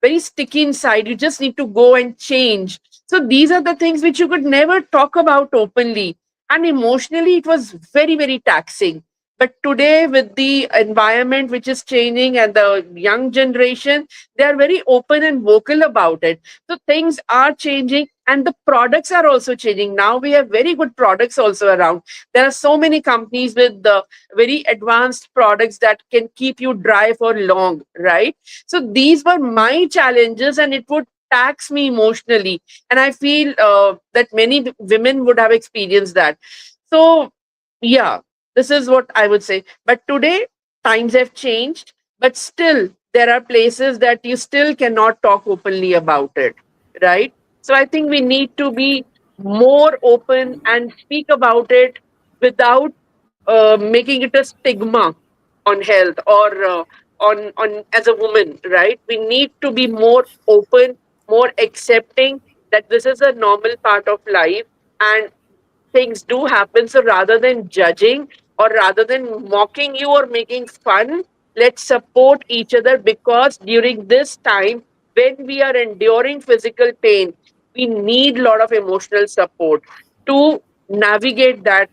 Speaker 6: very sticky inside. You just need to go and change. So these are the things which you could never talk about openly. And emotionally, it was very, very taxing. But today, with the environment which is changing and the young generation, they are very open and vocal about it. So things are changing and the products are also changing. Now we have very good products also around. There are so many companies with the very advanced products that can keep you dry for long, right? So these were my challenges and it would tax me emotionally. And I feel that many women would have experienced that. So, yeah, this is what I would say. But today, times have changed, but still, there are places that you still cannot talk openly about it, right? So I think we need to be more open and speak about it without making it a stigma on health or on as a woman, right? We need to be more open, more accepting that this is a normal part of life, and things do happen. So rather than judging or rather than mocking you or making fun, let's support each other, because during this time when we are enduring physical pain, we need a lot of emotional support to navigate that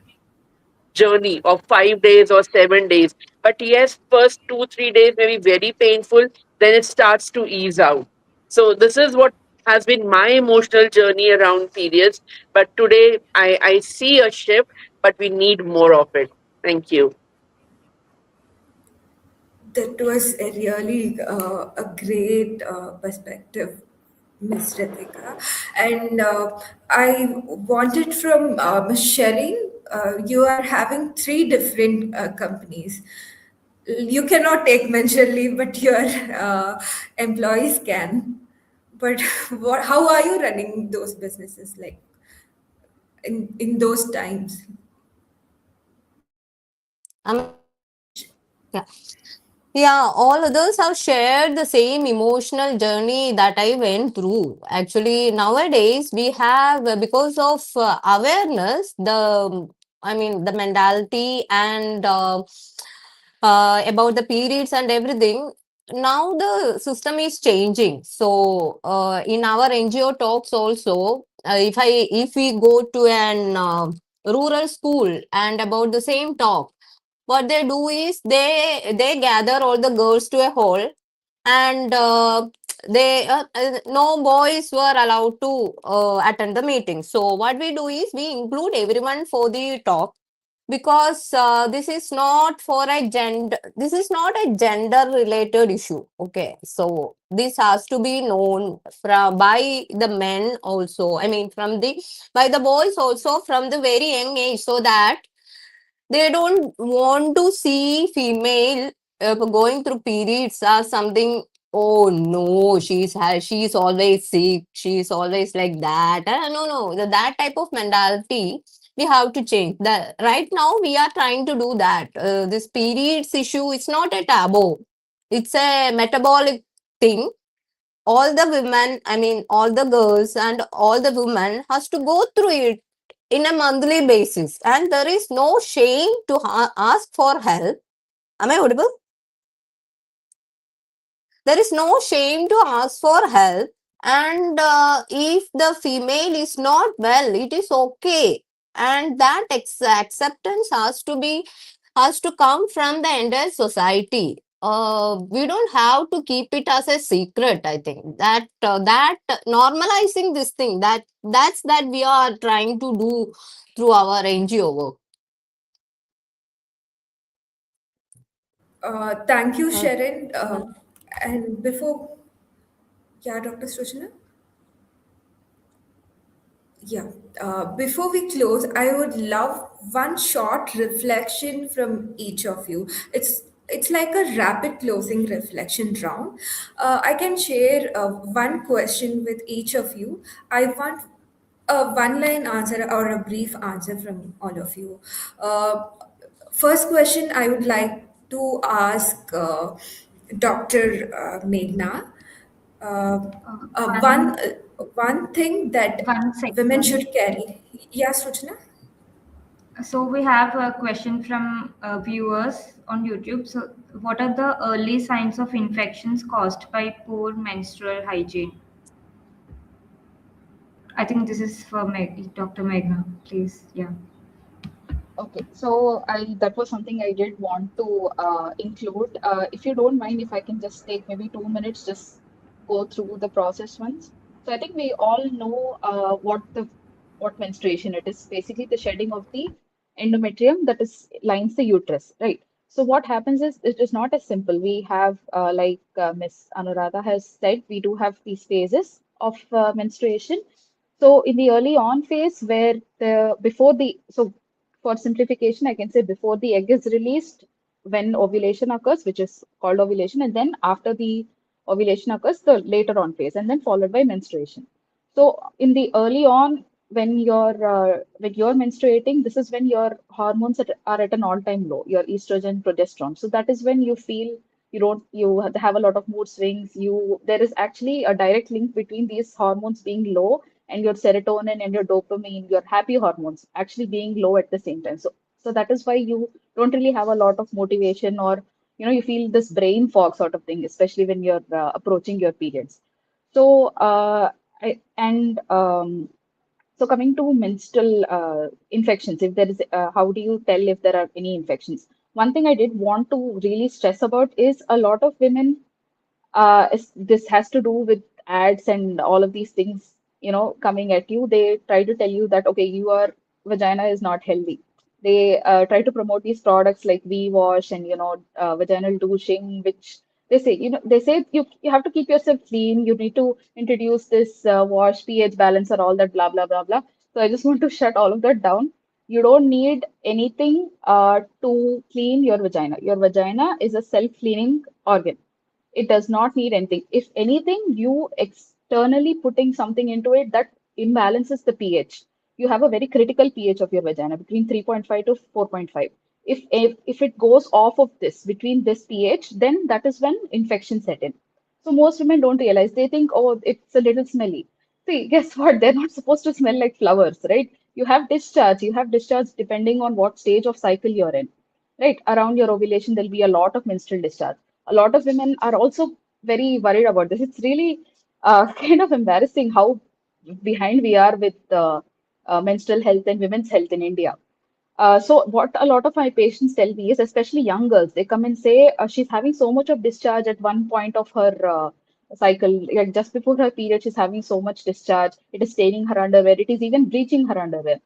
Speaker 6: journey of 5 days or 7 days. But yes, first 2, 3 days may be very painful, then it starts to ease out. So this is what has been my emotional journey around periods. But today I see a shift, but we need more of it. Thank you.
Speaker 1: That was a really a great perspective, Ms. Ritika. And I wanted from Ms. Sherin, you are having three different companies. You cannot take menstrual leave, but your employees can. But how are you running those businesses like in those times?
Speaker 2: I mean, yeah. Yeah, all others have shared the same emotional journey that I went through. Actually, nowadays we have, because of awareness, I mean, the mentality and about the periods and everything. Now the system is changing. So, in our NGO talks also, if we go to an rural school and about the same talk, what they do is they gather all the girls to a hall, and they no boys were allowed to attend the meeting. So what we do is we include everyone for the talk, because this is not a gender related issue. Okay, so this has to be known from by the men also, I mean from the by the boys also from the very young age, so that they don't want to see female going through periods as something. Oh no, she's always sick, she's always like that. No, that type of mentality we have to change. That right now we are trying to do that. This periods issue, it's not a taboo, it's a metabolic thing. All the women, I mean all the girls and all the women has to go through it in a monthly basis, and there is no shame to ask for help. Am I audible? There is no shame to ask for help, and if the female is not well, it is okay, and that acceptance has to come from the entire society. We don't have to keep it as a secret. I think that normalizing this thing, that we are trying to do through our NGO work.
Speaker 1: Thank you,
Speaker 2: Uh,
Speaker 1: Sharon. And before, yeah, Dr. Sruchana? Yeah. Before we close, I would love one short reflection from each of you. It's like a rapid closing reflection round. I can share one question with each of you. I want a one-line answer or a brief answer from all of you. Uh, First question I would like to ask Dr. Meghna. Uh,
Speaker 4: One
Speaker 1: one thing that
Speaker 4: one
Speaker 1: women
Speaker 4: second.
Speaker 1: should carry. Yes, Ruchna?
Speaker 4: So we have a question from viewers on YouTube. So, what are the early signs of infections caused by poor menstrual hygiene? I think this is for Dr. Meghna, please. Yeah.
Speaker 3: Okay, so I that was something I did want to include. If you don't mind, if I can just take maybe 2 minutes, just go through the process once. So I think we all know what menstruation it is. Basically, the shedding of the endometrium that is lines the uterus, right? So what happens is it is not as simple. We have, like Miss Anuradha has said, we do have these phases of menstruation. So in the early on phase, where the before the so for simplification, I can say before the egg is released, when ovulation occurs, which is called ovulation, and then after the ovulation occurs, the later on phase, and then followed by menstruation. So in the early on, when you're menstruating, this is when your hormones are at an all-time low, your estrogen, progesterone. So that is when you feel you have a lot of mood swings. There is actually a direct link between these hormones being low and your serotonin and your dopamine, your happy hormones actually being low at the same time. So that is why you don't really have a lot of motivation, or you feel this brain fog sort of thing, especially when you're approaching your periods. So I, and so coming to menstrual infections, if there is, how do you tell if there are any infections? One thing I did want to really stress about is a lot of women, this has to do with ads and all of these things, coming at you. They try to tell you that, okay, your vagina is not healthy. They try to promote these products like V wash and, vaginal douching, which they say you have to keep yourself clean. You need to introduce this wash, pH balancer, all that, blah, blah, blah, blah. So I just want to shut all of that down. You don't need anything to clean your vagina. Your vagina is a self-cleaning organ. It does not need anything. If anything, you externally putting something into it that imbalances the pH. You have a very critical pH of your vagina between 3.5 to 4.5. If it goes off of this, between this pH, then that is when infection set in. So most women don't realize. They think, oh, it's a little smelly. See, guess what? They're not supposed to smell like flowers, right? You have discharge. You have discharge depending on what stage of cycle you're in, right? Around your ovulation, there'll be a lot of menstrual discharge. A lot of women are also very worried about this. It's really kind of embarrassing how behind we are with menstrual health and women's health in India. So what a lot of my patients tell me is, especially young girls, they come and say she's having so much of discharge at one point of her cycle, like just before her period, she's having so much discharge. It is staining her underwear. It is even bleaching her underwear.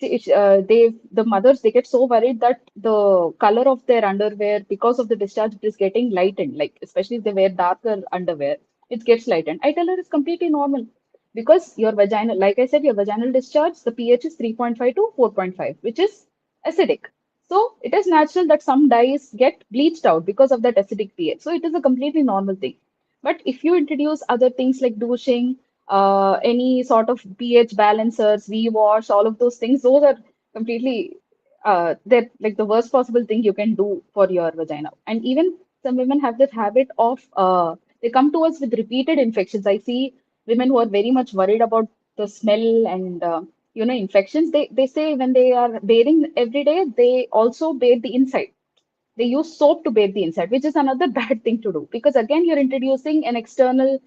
Speaker 3: The mothers, they get so worried that the color of their underwear, because of the discharge, it is getting lightened. Like especially if they wear darker underwear, it gets lightened. I tell her it's completely normal because your vagina, like I said, your vaginal discharge, the pH is 3.5 to 4.5, which is acidic. So it is natural that some dyes get bleached out because of that acidic pH. So it is a completely normal thing. But if you introduce other things like douching, any sort of pH balancers, V wash, all of those things, those are completely they're like the worst possible thing you can do for your vagina. And even some women have this habit of they come to us with repeated infections. I see women who are very much worried about the smell and infections. They say when they are bathing every day, they also bathe the inside. They use soap to bathe the inside, which is another bad thing to do because again you're introducing an external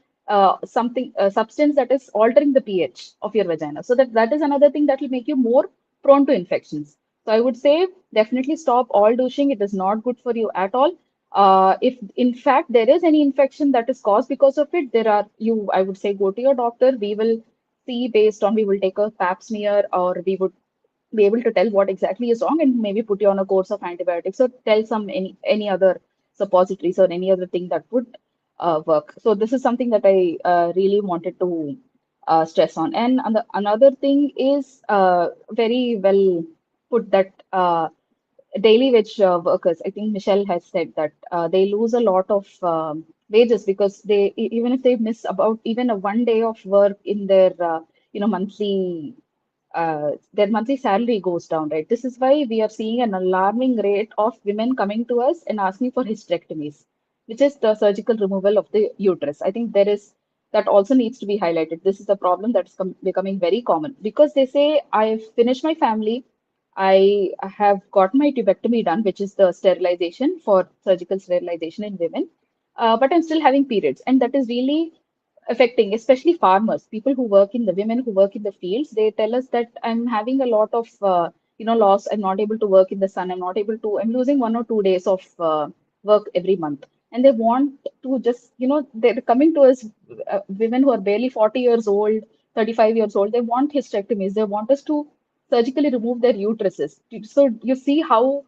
Speaker 3: something substance that is altering the pH of your vagina. So that is another thing that will make you more prone to infections. So I would say definitely stop all douching. It is not good for you at all. If in fact there is any infection that is caused because of it, I would say go to your doctor. We will see based on, we will take a pap smear, or we would be able to tell what exactly is wrong and maybe put you on a course of antibiotics, or tell some any other suppositories or any other thing that would work. So this is something that I really wanted to stress on. And another thing is very well put, that daily wage workers, I think Michelle has said that they lose a lot of wages because even if they miss about even a 1 day of work in their monthly their monthly salary goes down, right? This is why we are seeing an alarming rate of women coming to us and asking for hysterectomies, which is the surgical removal of the uterus. I think that also needs to be highlighted. This is a problem that's becoming very common because they say, I've finished my family, I have got my tubectomy done, which is the sterilization for surgical sterilization in women, but I'm still having periods, and that is really affecting, especially farmers, people who work in the women who work in the fields. They tell us that I'm having a lot of, loss. I'm not able to work in the sun. I'm losing 1 or 2 days of work every month. And they want to just, they're coming to us, women who are barely 40 years old, 35 years old. They want hysterectomies. They want us to surgically remove their uteruses. So you see how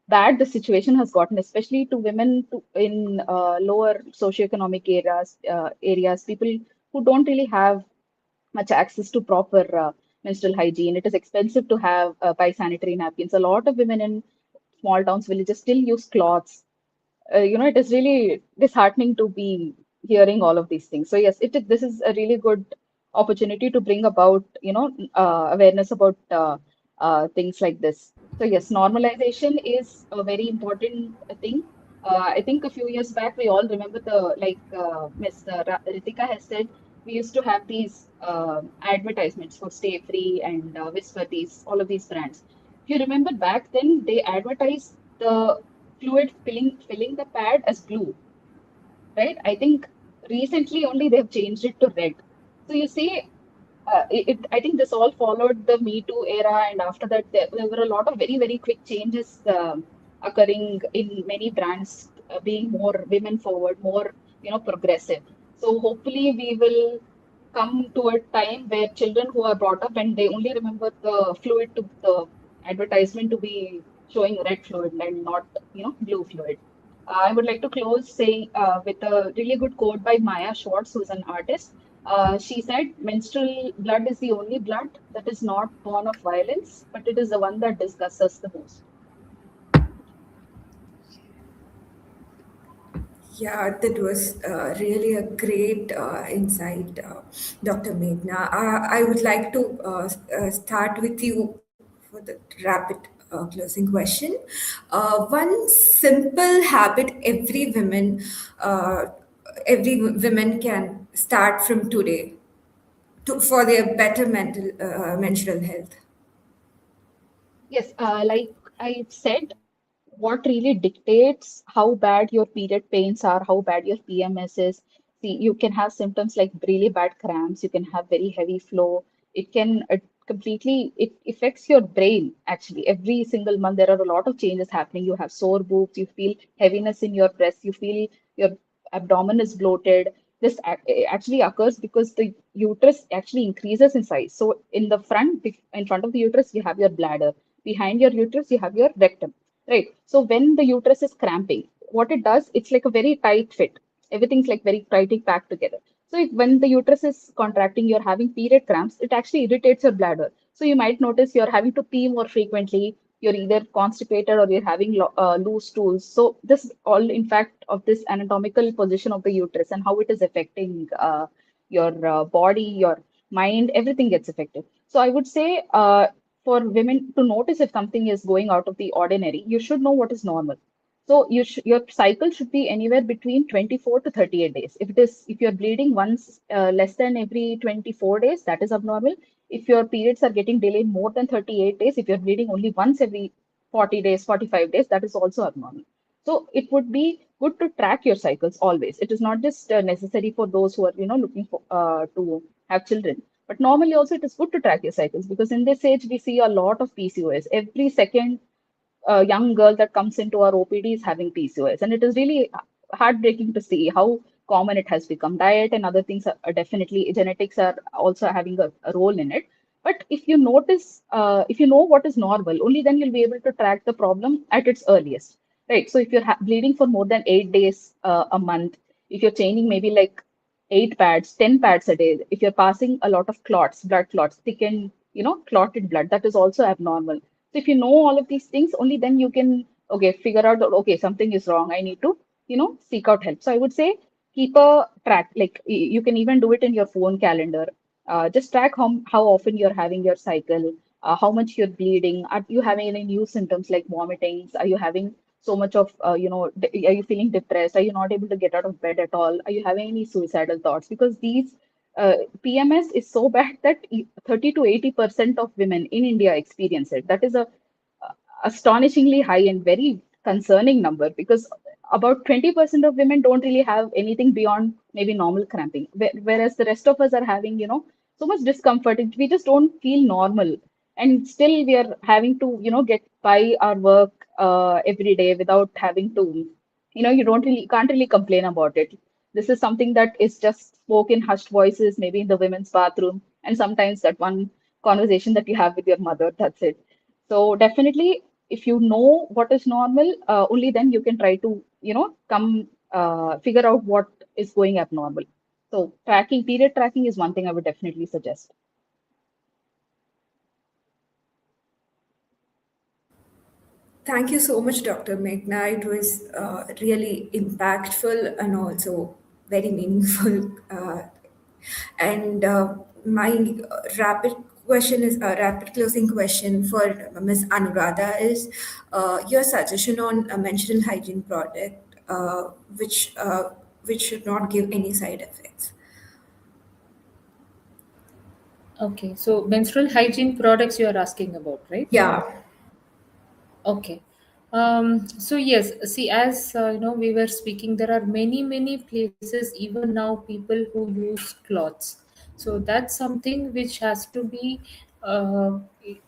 Speaker 3: bad the situation has gotten, especially to women in lower socioeconomic areas, people who don't really have much access to proper menstrual hygiene. It is expensive to have sanitary napkins. A lot of women in small towns, villages still use cloths. It is really disheartening to be hearing all of these things. So yes, this is a really good opportunity to bring about, awareness about things like this. So yes, normalization is a very important thing. I think a few years back, we all remember Miss Ritika has said, we used to have these advertisements for Stay Free and Whisper, these all of these brands. If you remember back then, they advertised the fluid filling the pad as blue, right? I think recently only they've changed it to red. So you see, I think this all followed the Me Too era, and after that, there were a lot of very, very quick changes occurring in many brands, being more women forward, more progressive. So hopefully, we will come to a time where children who are brought up and they only remember the fluid to the advertisement to be showing red fluid and not blue fluid. I would like to close saying with a really good quote by Maya Schwartz, who's an artist. She said, "Menstrual blood is the only blood that is not born of violence, but it is the one that disgusts us the most."
Speaker 1: Yeah, that was really a great insight, Dr. Meghna. I would like to start with you for the rapid closing question. One simple habit uh, every women can start from today for their better menstrual health.
Speaker 3: Yes, like I said, what really dictates how bad your period pains are, how bad your PMS is. See, you can have symptoms like really bad cramps, you can have very heavy flow. It can it affects your brain actually. Every single month, there are a lot of changes happening. You have sore boobs, you feel heaviness in your breast, you feel your abdomen is bloated. This actually occurs because the uterus actually increases in size. So in front of the uterus, you have your bladder. Behind your uterus, you have your rectum, right? So when the uterus is cramping, what it does, it's like a very tight fit. Everything's like very tightly packed together. So when the uterus is contracting, you're having period cramps, it actually irritates your bladder. So you might notice you're having to pee more frequently. You're either constipated or you're having loose stools. So this all, in fact, of this anatomical position of the uterus and how it is affecting your body, your mind, everything gets affected. So I would say for women to notice if something is going out of the ordinary, you should know what is normal. So your cycle should be anywhere between 24 to 38 days. If you're bleeding once less than every 24 days, that is abnormal. If your periods are getting delayed more than 38 days, if you're bleeding only once every 40 days, 45 days, that is also abnormal. So it would be good to track your cycles always. It is not just necessary for those who are looking for to have children, but normally also it is good to track your cycles because in this age we see a lot of PCOS. Every second young girl that comes into our OPD is having PCOS, and it is really heartbreaking to see how common it has become. Diet and other things are definitely genetics are also having a role in it. But if you know what is normal, only then you'll be able to track the problem at its earliest, right? So if you're bleeding for more than 8 days a month, if you're changing maybe like 8 pads, 10 pads a day, if you're passing a lot of clots, blood clots, thickened, clotted blood, that is also abnormal. So if you know all of these things, only then you can, okay, figure out that, okay, something is wrong. I need to, seek out help. So I would say keep a track, like you can even do it in your phone calendar. Just track how often you're having your cycle, how much you're bleeding. Are you having any new symptoms like vomitings? Are you having so much of, are you feeling depressed? Are you not able to get out of bed at all? Are you having any suicidal thoughts? Because these PMS is so bad that 30 to 80% of women in India experience it. That is a astonishingly high and very concerning number because about 20% of women don't really have anything beyond maybe normal cramping, whereas the rest of us are having, so much discomfort. We just don't feel normal. And still we are having to, get by our work every day without having to, you can't really complain about it. This is something that is just spoken in hushed voices, maybe in the women's bathroom, and sometimes that one conversation that you have with your mother, that's it. So definitely, if you know what is normal, only then you can try to, come figure out what is going abnormal. So period tracking is one thing I would definitely suggest.
Speaker 1: Thank you so much, Dr. Meghna. It was really impactful and also very meaningful. And my rapid question is a rapid closing question for Ms. Anuradha is your suggestion on a menstrual hygiene product which should not give any side effects.
Speaker 7: Okay, so menstrual hygiene products you are asking about, right?
Speaker 1: Yeah.
Speaker 7: Okay. So yes, see, as we were speaking, there are many places even now people who use cloths. So that's something which has to be.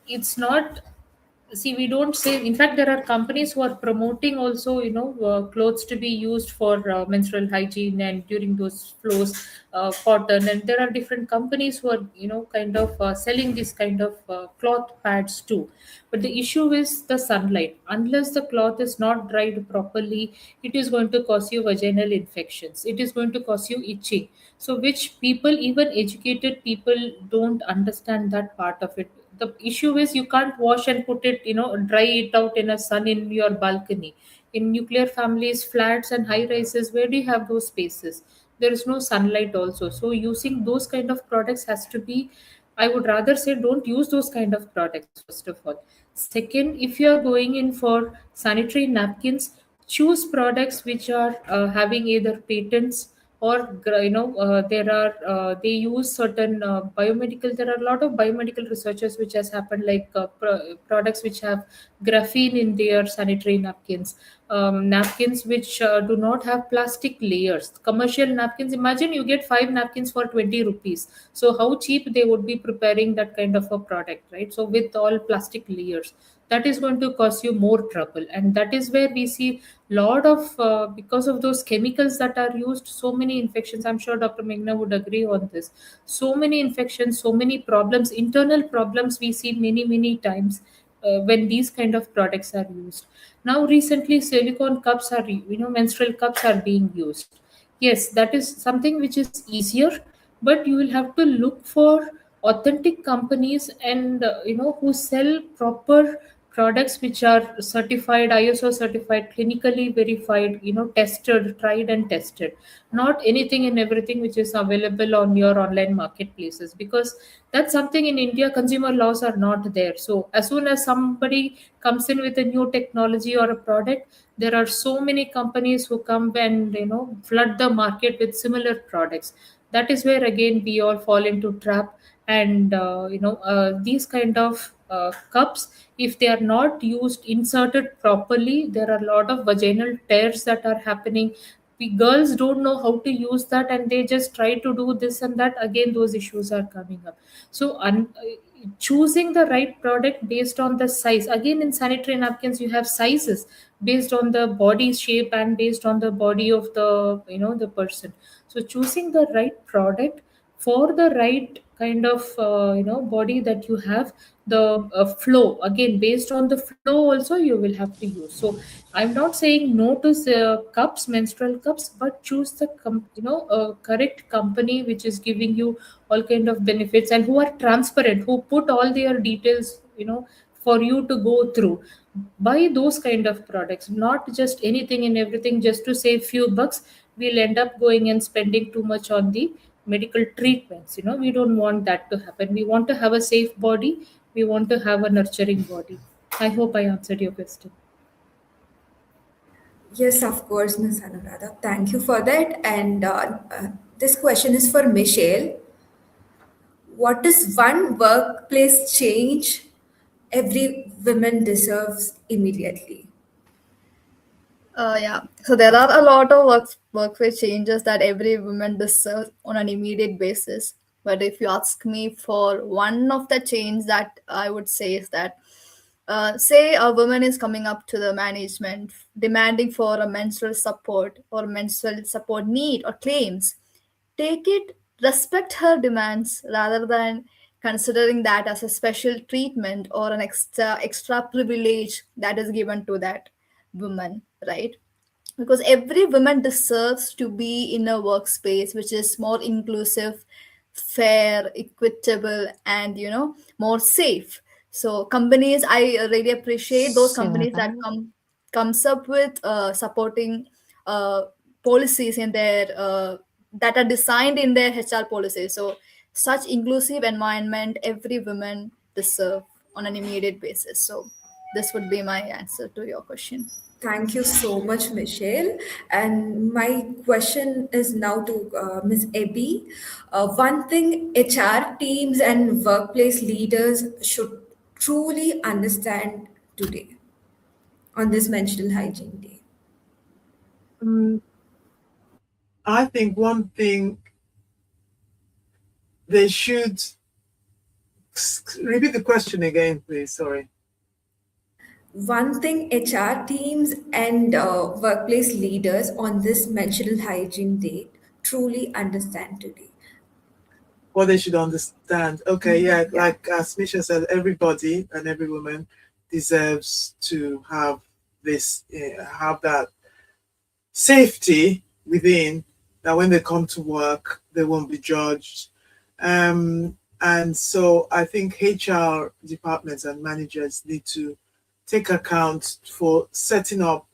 Speaker 7: It's not. See, we don't say. In fact, there are companies who are promoting also, clothes to be used for menstrual hygiene and during those flows, cotton. And there are different companies who are, kind of selling this kind of cloth pads too. But the issue is the sunlight. Unless the cloth is not dried properly, it is going to cause you vaginal infections. It is going to cause you itching. So, which people, even educated people, don't understand that part of it. The issue is you can't wash and put it, dry it out in a sun in your balcony. In nuclear families, flats, and high rises, where do you have those spaces? There is no sunlight also. So, using those kind of products has to be, I would rather say, don't use those kind of products, first of all. Second, if you are going in for sanitary napkins, choose products which are having either patents or there are they use certain biomedical. There are a lot of biomedical researches which has happened, like products which have graphene in their sanitary napkins, napkins which do not have plastic layers. Commercial napkins, imagine you get 5 napkins for 20 rupees. So how cheap they would be preparing that kind of a product, right? So with all plastic layers, that is going to cause you more trouble. And that is where we see lot of because of those chemicals that are used, so many infections. I'm sure Dr. Meghna would agree on this. So many infections, so many problems, internal problems we see many times when these kind of products are used. Now recently silicone cups are, menstrual cups are being used. Yes, that is something which is easier, but you will have to look for authentic companies and who sell proper products which are certified, ISO certified, clinically verified, tested, tried and tested. Not anything and everything which is available on your online marketplaces, because that's something in India, consumer laws are not there. So as soon as somebody comes in with a new technology or a product, there are so many companies who come and flood the market with similar products. That is where again we all fall into trap. And these kind of cups, if they are not used, inserted properly, there are a lot of vaginal tears that are happening. We girls don't know how to use that, and they just try to do this and that. Again, those issues are coming up. So choosing the right product based on the size. Again, in sanitary napkins you have sizes based on the body shape and based on the body of the the person. So choosing the right product for the right kind of body that you have, the flow, again based on the flow also you will have to use. So I'm not saying no to cups, menstrual cups, but choose the correct company which is giving you all kind of benefits, and who are transparent, who put all their details for you to go through. Buy those kind of products, not just anything and everything just to save few bucks. We'll end up going and spending too much on the medical treatments. We don't want that to happen. We want to have a safe body, we want to have a nurturing body. I hope I answered your question.
Speaker 1: Yes, of course, Ms. Anuradha. Thank you for that. And this question is for Michelle. What is one workplace change every woman deserves immediately?
Speaker 8: Yeah. So there are a lot of workplace changes that every woman deserves on an immediate basis. But if you ask me for one of the change that I would say is that, say a woman is coming up to the management demanding for a menstrual support or menstrual support need or claims, take it, respect her demands rather than considering that as a special treatment or an extra privilege that is given to that woman, right? Because every woman deserves to be in a workspace which is more inclusive, fair, equitable, and more safe. So companies, I really appreciate those companies that
Speaker 2: Sharon.
Speaker 8: comes up with supporting uh, policies in their that are designed in their HR policies. So such inclusive environment every woman deserve on an immediate basis. So this would be my answer to your question.
Speaker 1: Thank you so much, Michelle. And my question is now to Ms. Abby. One thing HR teams and workplace leaders should truly understand today on this menstrual hygiene day.
Speaker 5: Mm, I think one thing they should repeat the question again, please. Sorry.
Speaker 1: One thing HR teams and workplace leaders on this menstrual hygiene day truly understand today.
Speaker 5: What they should understand. Okay, yeah,
Speaker 1: Yeah.
Speaker 5: like as Misha said, everybody and every woman deserves to have this, have that safety within, that when they come to work, they won't be judged. And so I think HR departments and managers need to take account for setting up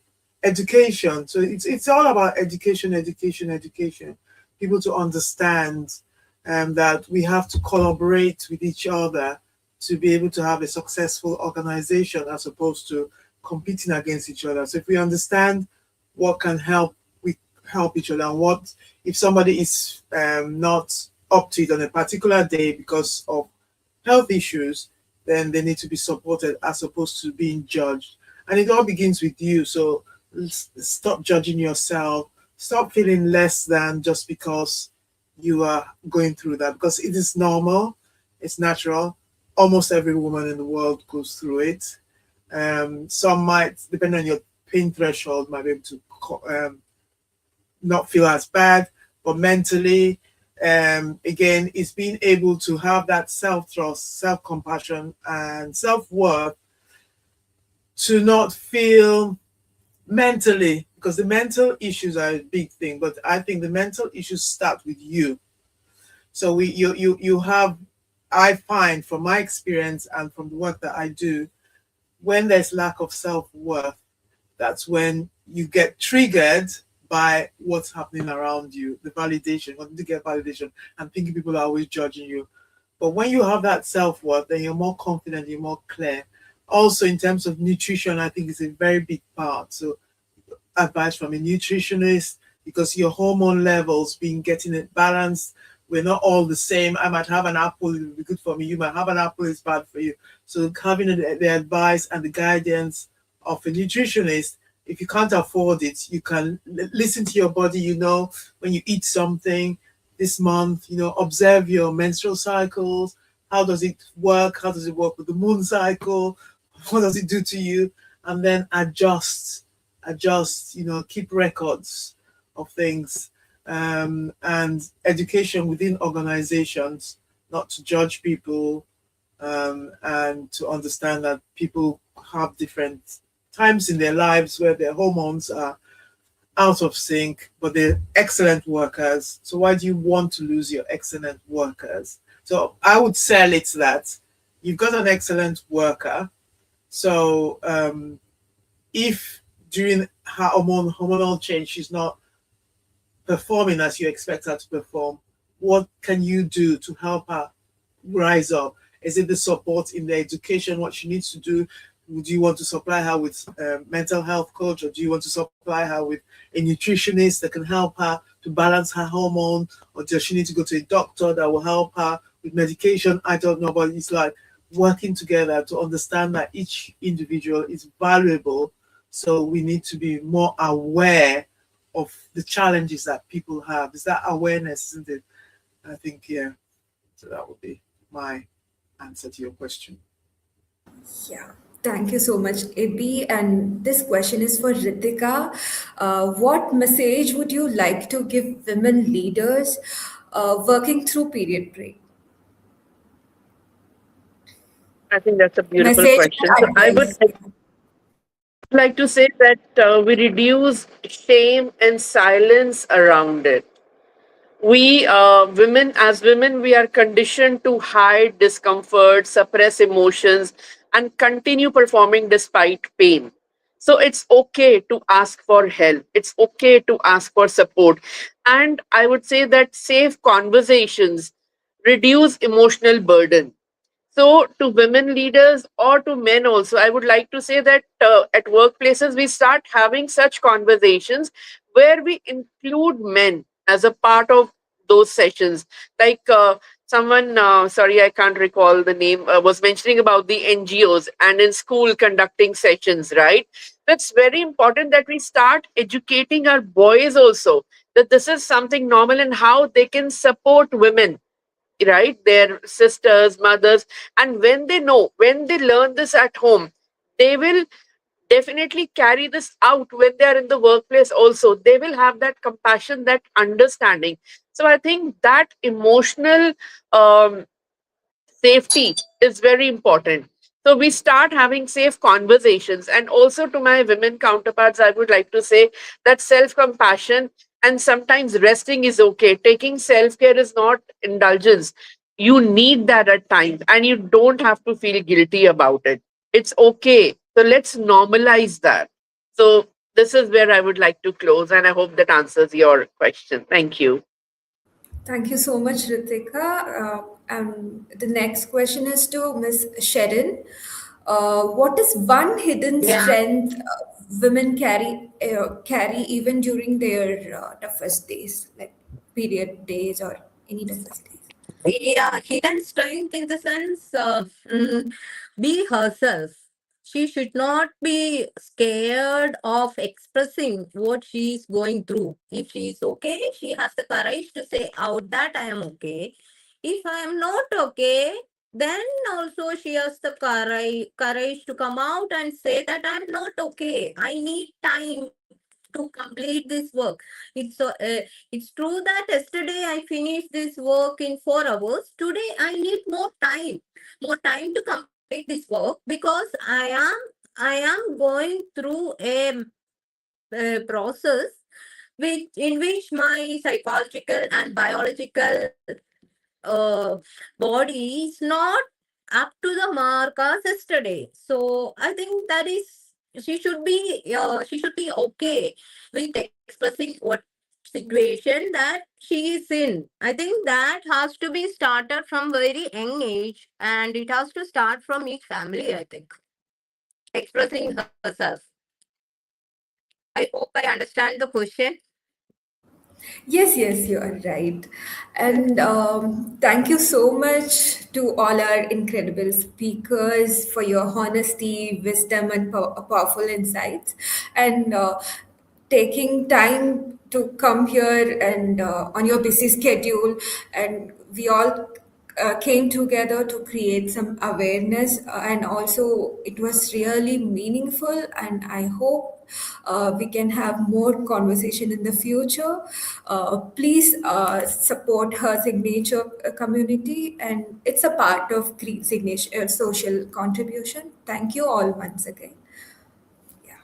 Speaker 5: education. So it's all about education, education, education. People to understand that we have to collaborate with each other to be able to have a successful organization as opposed to competing against each other. So if we understand what can help, we help each other, and what if somebody is not up to it on a particular day because of health issues, then they need to be supported as opposed to being judged. And it all begins with you. So stop judging yourself. Stop feeling less than just because you are going through that, because it is normal, it's natural. Almost every woman in the world goes through it. Some might, depending on your pain threshold, might be able to not feel as bad, but mentally, again, it's being able to have that self trust, self compassion, and self worth to not feel mentally, because the mental issues are a big thing, but I think the mental issues start with you. So you have, I find from my experience and from the work that I do, when there's lack of self-worth, that's when you get triggered by what's happening around you, the validation, wanting to get validation and thinking people are always judging you. But when you have that self-worth, then you're more confident, you're more clear. Also, in terms of nutrition, I think it's a very big part. So advice from a nutritionist, because your hormone levels being getting it balanced. We're not all the same. I might have an apple, it will be good for me. You might have an apple, it's bad for you. So having the advice and the guidance of a nutritionist, if you can't afford it, you can listen to your body. You know, when you eat something this month, you know, observe your menstrual cycles. How does it work? How does it work with the moon cycle? What does it do to you? And then adjust, you know, keep records of things, and education within organizations, not to judge people, and to understand that people have different times in their lives where their hormones are out of sync, but they're excellent workers. So why do you want to lose your excellent workers? So I would sell it that you've got an excellent worker. So if during her hormonal change she's not performing as you expect her to perform, what can you do to help her rise up? Is it the support in the education, what she needs to do? Do you want to supply her with a mental health coach, or do you want to supply her with a nutritionist that can help her to balance her hormone, or does she need to go to a doctor that will help her with medication? I don't know, but it's like working together to understand that each individual is valuable. So we need to be more aware of the challenges that people have. Is that awareness, isn't it? I think, yeah. So that would be my answer to your question.
Speaker 1: Yeah, thank you so much, Ibi. And this question is for Ritika. What message would you like to give women leaders working through period break?
Speaker 6: I think that's a beautiful
Speaker 1: Message
Speaker 6: question. So
Speaker 1: and
Speaker 6: I would
Speaker 1: advice.
Speaker 6: like to say that we reduce shame and silence around it. We women, as women, we are conditioned to hide discomfort, suppress emotions, and continue performing despite pain. So it's okay to ask for help, it's okay to ask for support. And I would say that safe conversations reduce emotional burden. So, to women leaders or to men also, I would like to say that at workplaces, we start having such conversations where we include men as a part of those sessions. Like someone, sorry, I can't recall the name, was mentioning about the NGOs and in school conducting sessions, right? That's very important that we start educating our boys also that this is something normal and how they can support women, right, their sisters, mothers. And when they know, when they learn this at home, they will definitely carry this out when they are in the workplace also. They will have that compassion, that understanding. So I think that emotional um, safety is very important. So we start having safe conversations. And also to my women counterparts, I would like to say that self compassion and sometimes resting is okay. Taking self care is not indulgence. You need that at times, and you don't have to feel guilty about it. It's okay. So let's normalize that. So this is where I would like to close, and I hope that answers your question. Thank you.
Speaker 1: Thank you so much, Ritika. And the next question is to Miss Sharon. What is one hidden strength women carry even during their toughest days, like period days or any toughest days?
Speaker 2: Yeah, hidden strength in the sense of be herself. She should not be scared of expressing what she is going through. If she is okay, she has the courage to say out that I am okay. If I am not okay, then also she has the courage to come out and say that I'm not okay. I need time to complete this work. It's true that yesterday I finished this work in 4 hours. Today I need more time to complete this work because I am going through a process in which my psychological and biological uh, body is not up to the mark as yesterday. So I think that is she should be okay with expressing what situation that she is in. I think that has to be started from very young age, and it has to start from each family. I think expressing herself. I hope I understand the question.
Speaker 1: Yes, yes, you are right. And thank you so much to all our incredible speakers for your honesty, wisdom, and powerful insights. And taking time to come here and on your busy schedule. And we all came together to create some awareness, and also it was really meaningful, and I hope we can have more conversation in the future. Please support her signature community, and it's a part of signature social contribution. Thank you all once again. Yeah.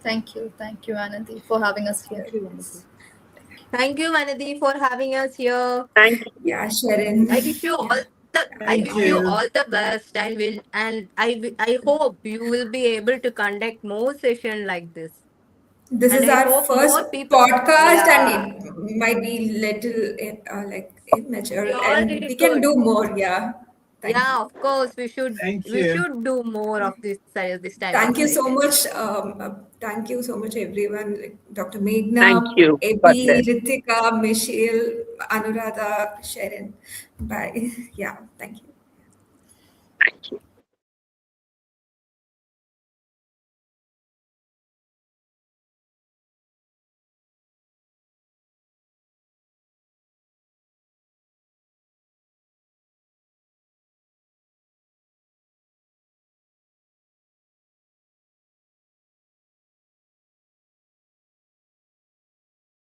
Speaker 8: Thank you, Anandi, for having us here.
Speaker 3: Thank you,
Speaker 8: Yes.
Speaker 3: Anandi.
Speaker 2: Thank you, Manadi, for having us here.
Speaker 6: Thank you.
Speaker 1: Yeah, Sharon.
Speaker 2: I wish you all
Speaker 1: Yeah.
Speaker 2: I
Speaker 5: Thank
Speaker 2: wish you
Speaker 5: you.
Speaker 2: all the best, and I hope you will be able to conduct more session like this.
Speaker 1: This
Speaker 2: And
Speaker 1: is
Speaker 2: I
Speaker 1: our
Speaker 2: hope
Speaker 1: first
Speaker 2: more people.
Speaker 1: podcast, and
Speaker 2: Yeah,
Speaker 1: it might be little like
Speaker 2: we
Speaker 1: immature,
Speaker 2: all did
Speaker 1: and we
Speaker 2: it
Speaker 1: can
Speaker 2: good.
Speaker 1: do more. Yeah. Thank you.
Speaker 2: Yeah, of course we should
Speaker 5: Thank
Speaker 2: we
Speaker 5: you.
Speaker 2: should do more of this type of
Speaker 1: Thank you so
Speaker 2: sessions.
Speaker 1: much. Thank you so much, everyone. Like Dr.
Speaker 6: Thank
Speaker 1: Meghna,
Speaker 6: you. God
Speaker 1: Abby,
Speaker 6: bless.
Speaker 1: Ritika, Michelle, Anuradha, Sharon. Bye. Yeah. Thank you.
Speaker 6: Thank you.